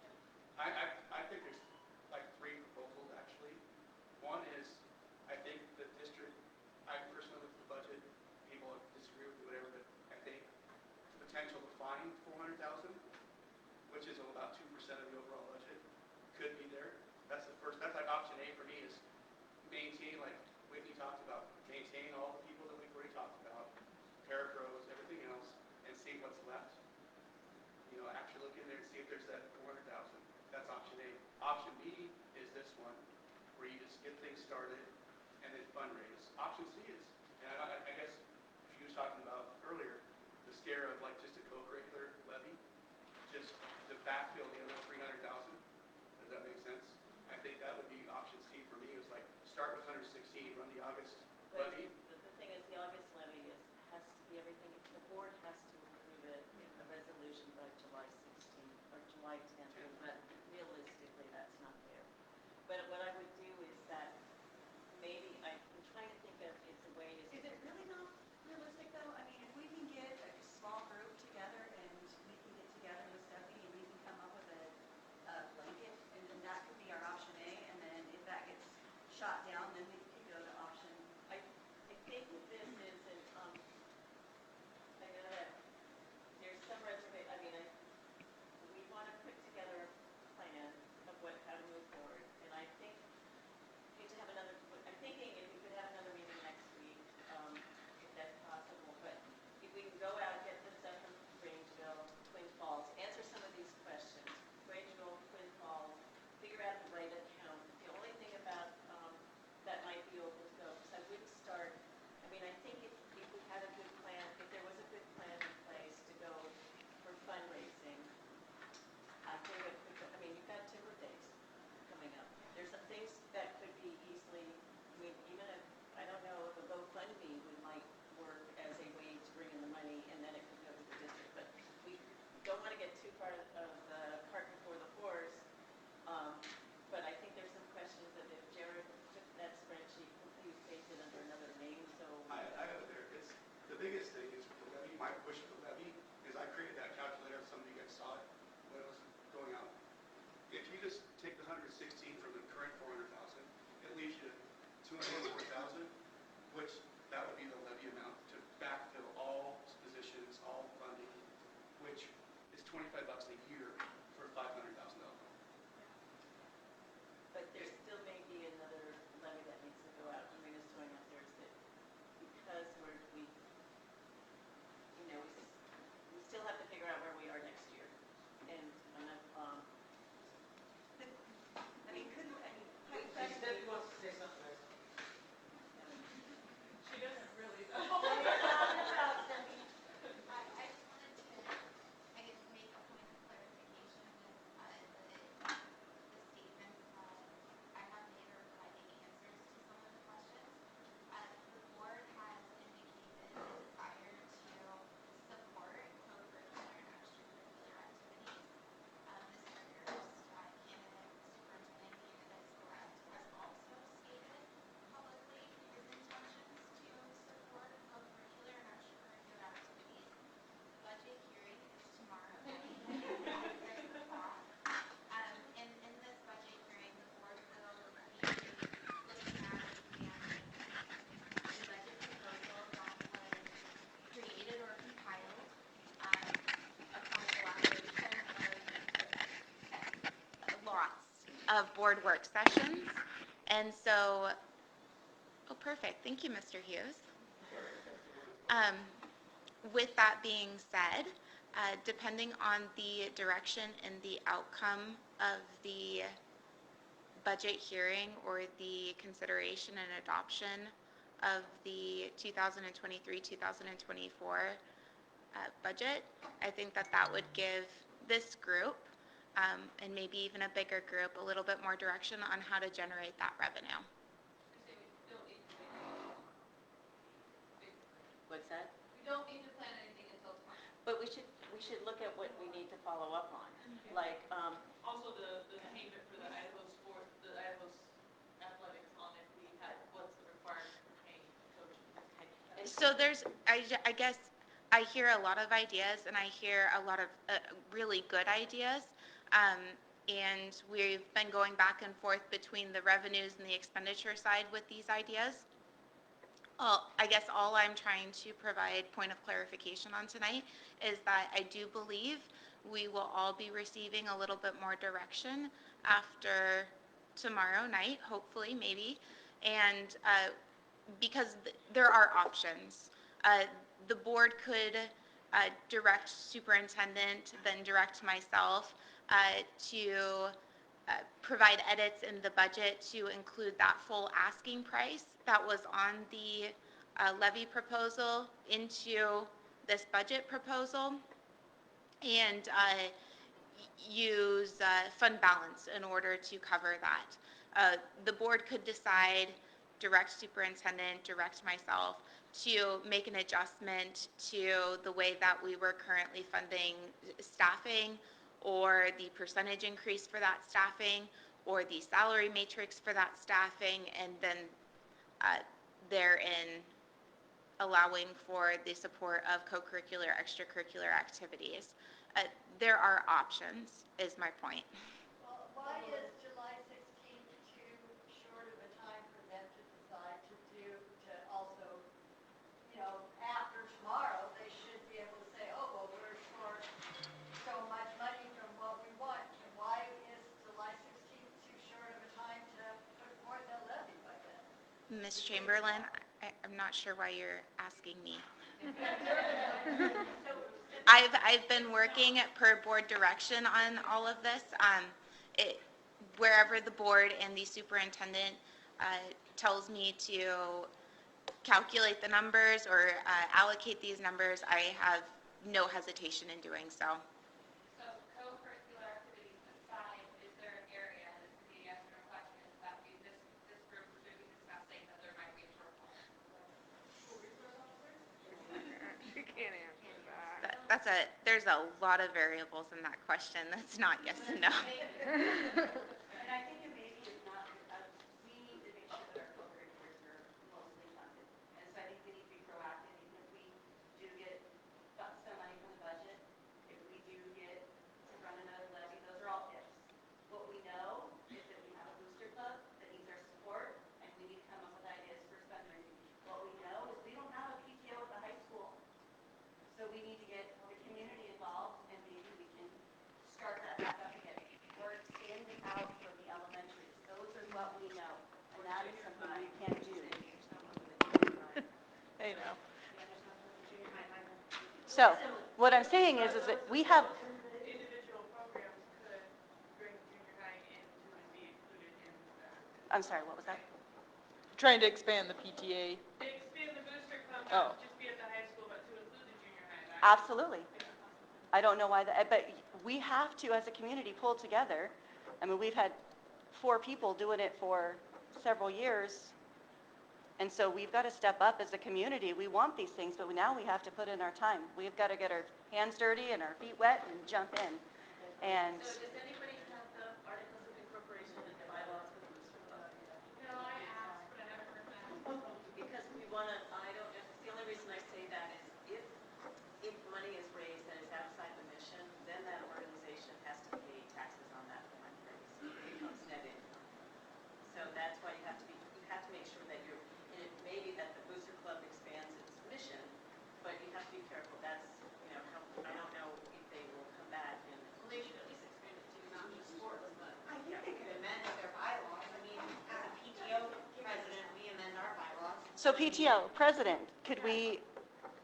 I think there's like 3 proposals actually. One is, I think the district, I personally looked at the budget, people disagree with me, whatever, but I think the potential to find 400,000, which is about 2% of the overall budget, could be there. That's the first, that's like option A for me, is maintain, like Whitney talked about, maintain all the people that we've already talked about, parapros, everything else, and see what's left. Actually look in there and see if there's that 400,000. That's option A. Option B is this one, where you just get things started and then fundraise. Option C is, and I guess she was talking about earlier, the scare of like just a co-curricular levy, just to backfill the other 300,000. Does that make sense? I think that would be option C for me, is like start with 116, run the August But levy. the thing is, the August levy has to be everything, the board has to approve it, a resolution by July 16th or July 10th, but realistically, that's not there. But what I would do is that maybe, I'm trying to think of, is a way Is it really not realistic though? I mean, if we can get a small group together and we can get together with Stephanie and we can come up with a blanket, and then that could be our option A, and then if that gets shot down, then we can go to option. I think that this isn't, I know that there's some reservation, we want to put together a plan of how to move forward, and I think $224,000, which that would be the levy amount to backfill all positions, all funding, which is $25 a year for $500,000. But there still may be another levy that needs to go out. I'm just throwing out there is that because we still have to figure out where we are next year. And hypothetically, Steph wants to say something nice. She doesn't really. I just wanted to, I guess, make a point of clarification with the statements that I have made or providing answers to some of the questions. The board has indicated a desire to support co-curricular and extracurricular activities. Mr. Hurst, candidate, superintendent candidate select, has also stated publicly his intentions to support co-curricular and extracurricular activities. Budget hearing is tomorrow night at 6 o'clock. In this budget hearing, the board will be looking at examining the budget proposal that was created or compiled upon collaboration of lots of board work sessions. And so, oh, perfect. Thank you, Mr. Hughes. With that being said, depending on the direction and the outcome of the budget hearing or the consideration and adoption of the 2023-2024 budget, I think that would give this group and maybe even a bigger group a little bit more direction on how to generate that revenue. what's that? We don't need to plan anything until tomorrow. But we should look at what we need to follow up on. Like, Also, the payment for the Idaho sport, the Idaho athletics on if we had, what's the requirement for paying coaches? So there's, I guess, I hear a lot of ideas and I hear a lot of really good ideas. And we've been going back and forth between the revenues and the expenditure side with these ideas. I guess all I'm trying to provide point of clarification on tonight is that I do believe we will all be receiving a little bit more direction after tomorrow night, hopefully, maybe. And because there are options. The board could direct superintendent, then direct myself to provide edits in the budget to include that full asking price that was on the levy proposal into this budget proposal, and use fund balance in order to cover that. The board could decide, direct superintendent, direct myself, to make an adjustment to the way that we were currently funding staffing, or the percentage increase for that staffing, or the salary matrix for that staffing, and then therein allowing for the support of co-curricular, extracurricular activities. There are options, is my point. Well, why is July 16th too short of a time for them to decide to also, after tomorrow, they should be able to say, oh, well, we're short so much money from what we want. And why is July 16th too short of a time to put forth a levy budget? Ms. Chamberlain, I'm not sure why you're asking me. I've been working per board direction on all of this. Wherever the board and the superintendent tells me to calculate the numbers or allocate these numbers, I have no hesitation in doing so. So co-curricular activities aside, is there an area, this could be a yes or no question, that this group should be discussing that there might be a shortfall? You can't answer that. There's a lot of variables in that question. That's not yes and no. And I think it maybe is not, we need to make sure that our co-curriculars are mostly funded. And so I think we need to be proactive, even if we do get some money from the budget, if we do get to run another levy, those are all ifs. What we know is that we have a booster club that needs our support, and we need to come up with I know. So, what I'm saying is that we have, Individual programs could bring junior high into and be included in that. I'm sorry, what was that? Trying to expand the PTA. Expand the booster club, Oh. not just be at the high school, but to include the junior high. Absolutely. I don't know why that, but we have to, as a community, pull together. I mean, we've had 4 people doing it for several years. And so we've got to step up as a community. We want these things, but now we have to put in our time. We've got to get our hands dirty and our feet wet and jump in. And So does anybody have the articles of incorporation and the bylaws for the booster club? No, I asked, but I haven't heard back. Because we want to, I don't, the only reason I say that is if money is raised that is outside the mission, then that organization has to pay taxes on that money raised. It becomes net income. So that's why you have to make sure that you're, and it may be that the booster club expands its mission, but you have to be careful. That's, I don't know if they will come back and. Well, they should at least expand it to not just sports, but I think they could amend their bylaws. I mean, as a PTO president, we amend our bylaws. so PTO, president, could we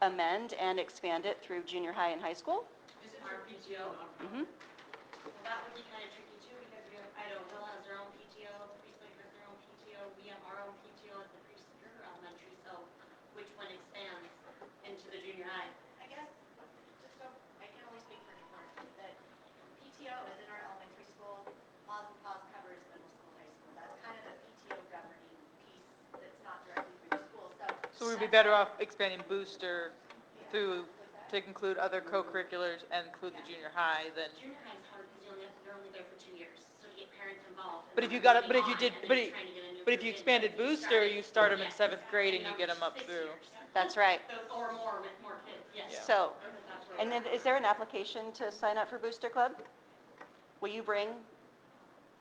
amend and expand it through junior high and high school? This is our PTO. Mm-hmm. Well, that would be kind of tricky too, because we have, I know Will has their own PTO, Priestley has their own PTO, we have our own PTO at the Priestley Elementary, so which one expands into the junior high? I guess, just so, I can only speak for Newport, that PTO is in our elementary school, pause and pause covers middle school, high school. That's kind of the PTO governing piece that's not directly through the school, so. So we'd be better off expanding booster through, to include other co-curriculars and include the junior high than. Junior high is hard because they're only there for 2 years, so to get parents involved. But if you got it, but if you did, but if you expanded booster, you start them in 7th grade and you get them up through. That's right. Or more with more kids, yes. Yeah. So, That's where and then is there an application to sign up for Booster Club? Will you bring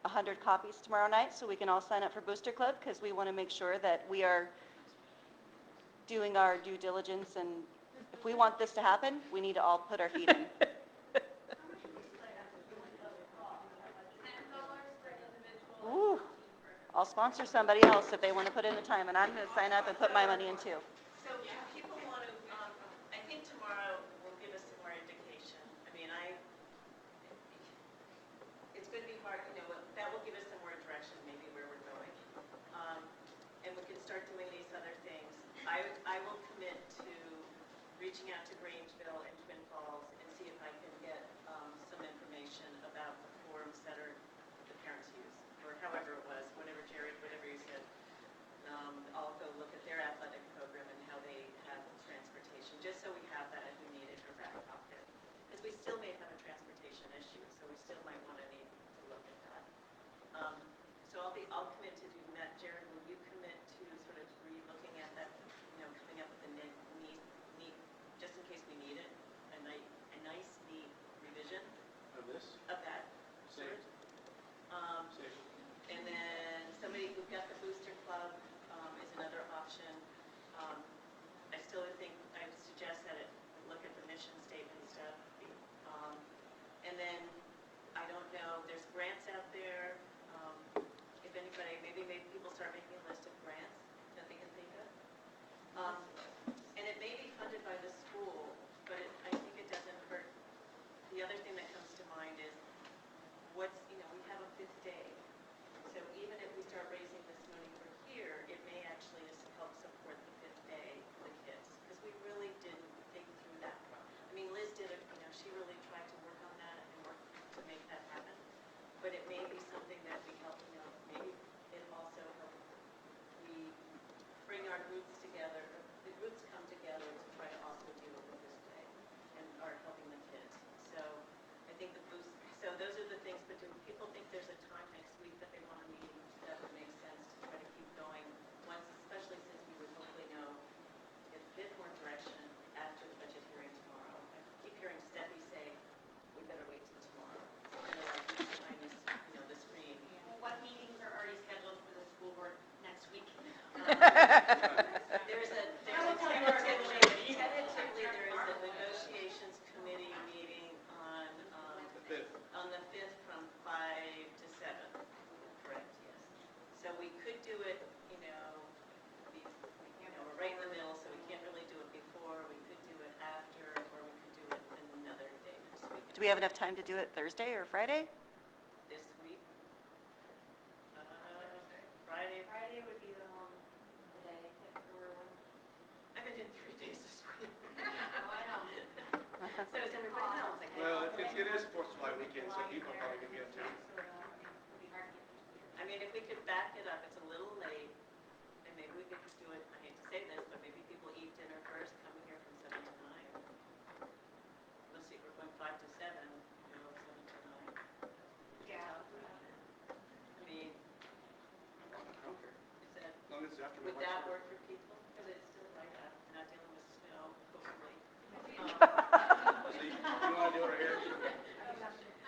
100 copies tomorrow night so we can all sign up for Booster Club? Because we want to make sure that we are doing our due diligence, and if we want this to happen, we need to all put our feet in. Ooh, I'll sponsor somebody else if they want to put in the time, and I'm going to sign up and put my money in too. So if people want to, I think tomorrow will give us some more indication. I mean, it's going to be hard, that will give us some more direction, maybe where we're going. And we can start doing these other things. I will commit to reaching out to Grangeville and Twin Falls and see if I can get some information about the forums that the parents use, or however it was, whatever you said. I'll go look at their athletic program and how they have transportation, just so we have that if we need it in our back pocket. Because we still may have a transportation issue, so we still might want to need to look at that. So I'll commit to doing that. Jared, will you commit to sort of re-looking at that, coming up with a neat, just in case we need it, a nice, neat revision Of this? of that? Same. Same. And then somebody who got the booster club is another option. I still think, I would suggest that it look at the mission statement stuff. And then, I don't know, there's grants out there. If anybody, maybe people start making a list of grants that they can think of. And it may be funded by the school, but I think it doesn't hurt. The other thing that comes to mind is we have a 5th day. So even if we start raising this money for here, it may actually just help support the 5th day for the kids. Because we really didn't think through that. I mean, Liz did she really tried to work on that and work to make that happen. But it may be something that we help, maybe it also helps we bring our groups together, the groups come together to try to also deal with this day and are helping the kids. So I think so those are the things, but do people think there's a time next week that they want to meet that would make sense we have enough time to do it Thursday or Friday? This week. Friday. Friday would be the long day if we're, I've been in 3 days this week. oh, I know. So is everybody else? Like, Well, it is 4th of July weekend, so people are probably gonna be out of town. I mean, if we could back it up, it's a little late, and maybe we could do it, I hate to say this, but maybe people eat dinner first, coming here from 7 to 9. Let's see, we're going 5 to 7, 7 to 9. Yeah. I mean, I don't care. is that, As long as it's after my would wife's that work. work for people? Because it's still like, not dealing with snow, hopefully. So you wanna do it right here?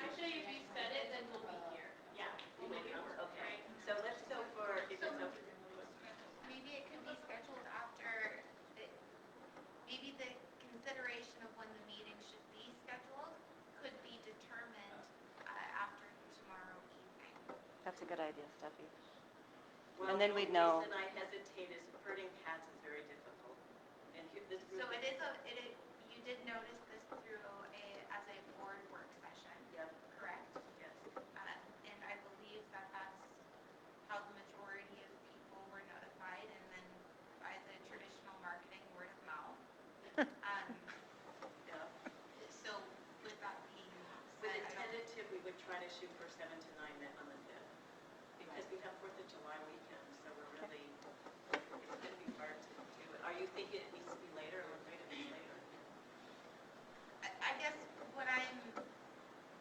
Actually, if you said it, then we'll be here. Yeah. Okay, so let's go for, if it's okay. Maybe it could be scheduled after, maybe the consideration of when the meeting should be scheduled could be determined after tomorrow evening. That's a good idea, Steffi. Well, And then we'd know. The reason I hesitate is herding cats is very difficult. And this group. So you did notice this through as a board work session, Yep, correct? yes. And I believe that that's how the majority of people were notified, and then by the traditional marketing word of mouth. Yeah. So with that being With said, a tentative, we would try to shoot for 7 to 9 then on the 5th. Because we have 4th of July weekend, so we're really, it's going to be hard to do it. Are you thinking it needs to be later or wait a bit later? I guess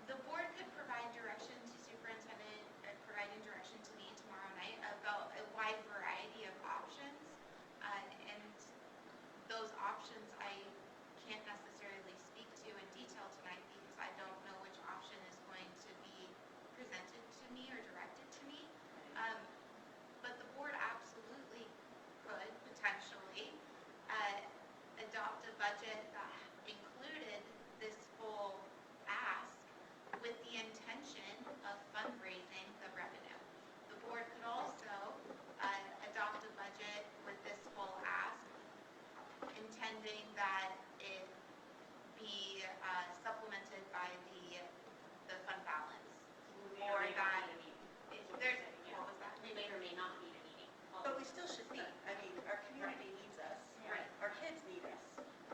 the board could provide direction to superintendent, providing direction to me tomorrow night about a wide variety of options. And those options I can't necessarily speak to in detail tonight because I don't know which option is going to be presented to me or directed to me. But the board absolutely could potentially adopt a budget that included this full ask with the intention of fundraising the revenue. The board could also adopt a budget with this full ask, intending that it be supplemented by the fund balance. Or that, there's, what was that? We may or may not need a meeting. But we still should meet. I mean, our community needs us. Right. Our kids need us.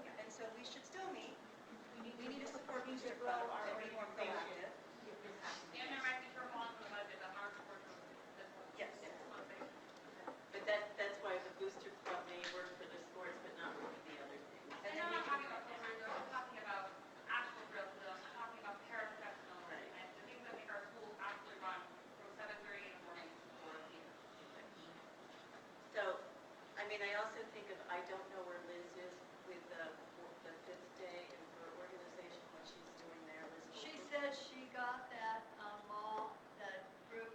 And so we should still meet. We need to support Booster Club and be more proactive. And there might be shortfalls in the budget that aren't supported this one. Yes. But that's why the booster club may work for the sports, but not for the other things. And I'm not talking about programs, I'm talking about actual drills, I'm talking about paraprofessionals and the things that make our schools actually run from 7:30 in the morning to 4 p.m. So, I mean, I also think of, I don't know where Liz is with the 5th day and her organization, what she's doing there. Liz She Wilson. said she got that mall, that group,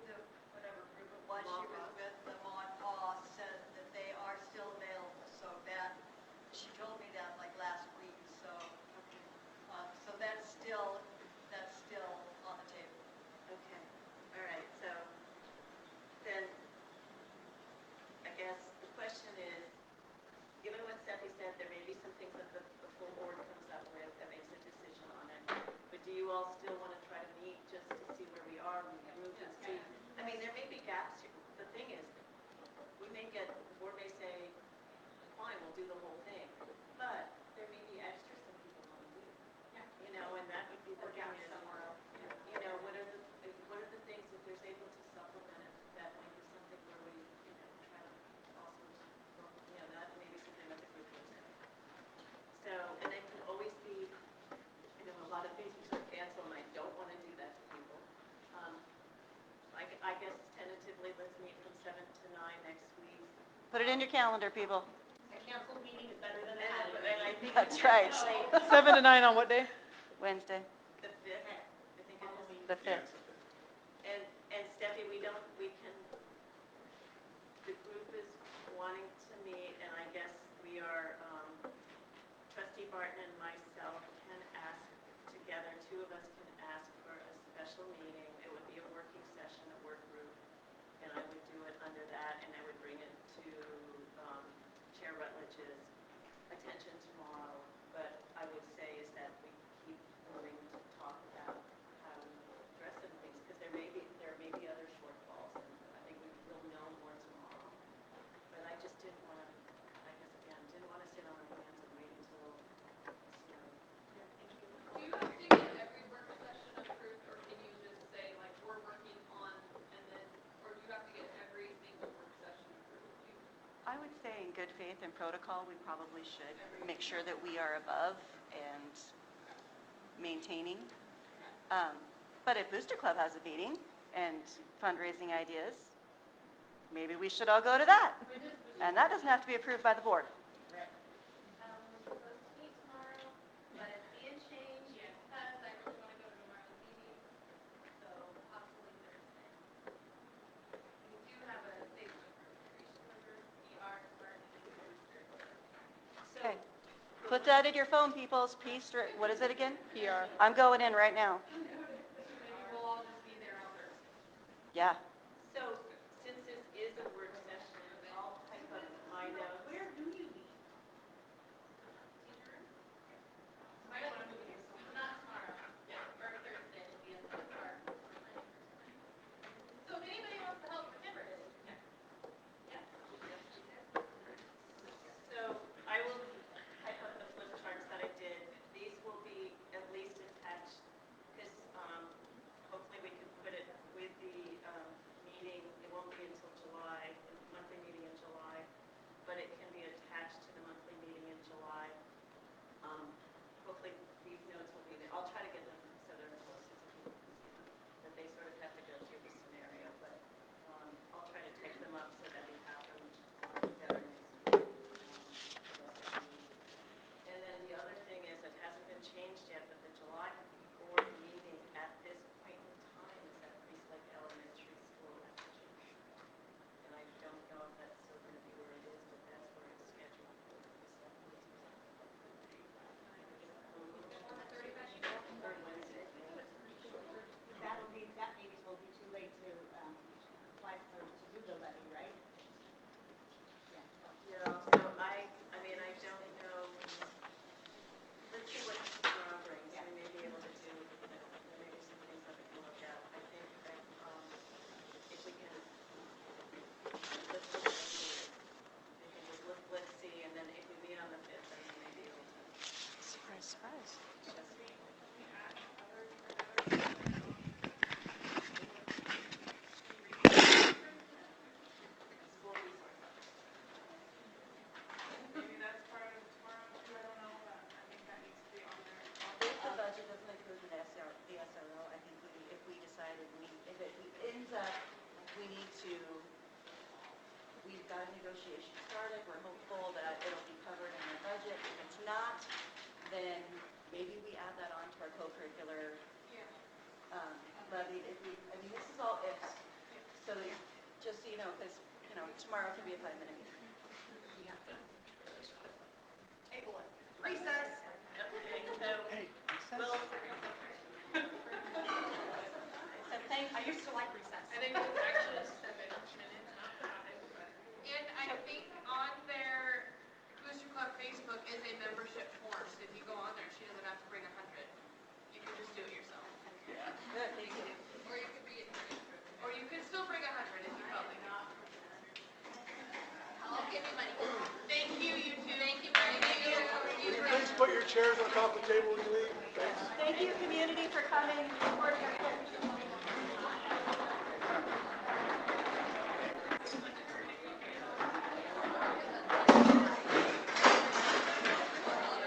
whatever group it was she was with, the Mon Paw, said that they are still available. So that, she told me that like last week, so, so that's still on the table. Okay, all right, so then, I guess the question is, given what Steffi said, there may be some things that the full board comes up with that makes a decision on it. But do you all still want to try to meet just to see where we are, regroup and see? I mean, there may be gaps here. The thing is, we may get, the board may say, fine, we'll do the whole thing. But there may be extras some people want to do. You know, and that would be the thing is, you know, what are the things that there's able to supplement it, that might be something where we, you know, try to also, you know, that may be something that the group looks at. So, and it can always be, you know, a lot of things we sort of cancel, and I don't want to do that to people. I guess tentatively, let's meet from 7 to 9 next week. Put it in your calendar, people. A canceled meeting is better than a And had. I think. That's right. 7 to 9 on what day? Wednesday, The 5th, I think it is. the 5th. And Steffi, we can, the group is wanting to meet, and I guess we are, trustee Barton and myself can ask together, two of us can ask for a special meeting. It would be a working session, a work group, and I would do it under that, and I would bring it to Chair Rutledge's attention tomorrow. But I would say is that we keep moving to talk about good faith and protocol, we probably should make sure that we are above and maintaining. But if Booster Club has a meeting and fundraising ideas, maybe we should all go to that. And that doesn't have to be approved by the board. We're supposed to meet tomorrow, but it's being changed because I really want to go to tomorrow's meeting, so possibly Thursday. We do have a Facebook group, PR Smart Booster. Okay. Put that in your phone, peoples. What is it again? PR. I'm going in right now. Maybe we'll all just be there on Thursday. Yeah. So, since this is a work session, I'll type up my notes. Where do you meet? Might want to move it here. Not tomorrow, or Thursday, it'll be at the park. So if anybody wants to help remember it, So, I will type up the flip charts that I did. These will be at least attached, because hopefully we can put it with the meeting. It won't be until July, the monthly meeting in July, but it can be attached to the monthly meeting in July. Hopefully these notes will be there. I'll try to get them so they're close to people, that they sort of have to go through the scenario, but I'll try to take them up so that we have them together next week. And then the other thing is, it hasn't been changed yet, but the July board meeting at this point in time is at Priest Lake Elementary School. And I don't know if that's still going to be where it is, but that's where it's scheduled for. Third Wednesday. That meeting will be too late to apply for, to do the levy, right? No, so I mean, I don't know. Let's see what tomorrow brings. We may be able to do, maybe some things that we can look at. I think that if we can, let's look at the meeting. We can just look, let's see, and then if we meet on the 5th, then we may be able to. Surprise, surprise. School resource officer. Maybe that's part of tomorrow too, I don't know, but I think that needs to be on there. If the budget doesn't include the SRO, I think if we decided if it ends up, we need to, we've got a negotiation started, we're hopeful that it'll be covered in the budget. If it's not, then maybe we add that on to our co-curricular levy. This is all ifs. So that, just so you know, because, tomorrow can be a 5-minute meeting. Recess. Okay, so we'll, So thank I you. used to like recess. I think it's actually 7 minutes, not 5. And I think on their Booster Club Facebook is a membership form, so if you go on there, she doesn't have to bring 100. You can just do it yourself. Good, thank you. Or you could or you could still bring 100 if you felt like it. I'll give you money. Thank you, you two. Thank you very much. Please put your chairs on top of the table when you leave. Thanks. Thank you, community, for coming.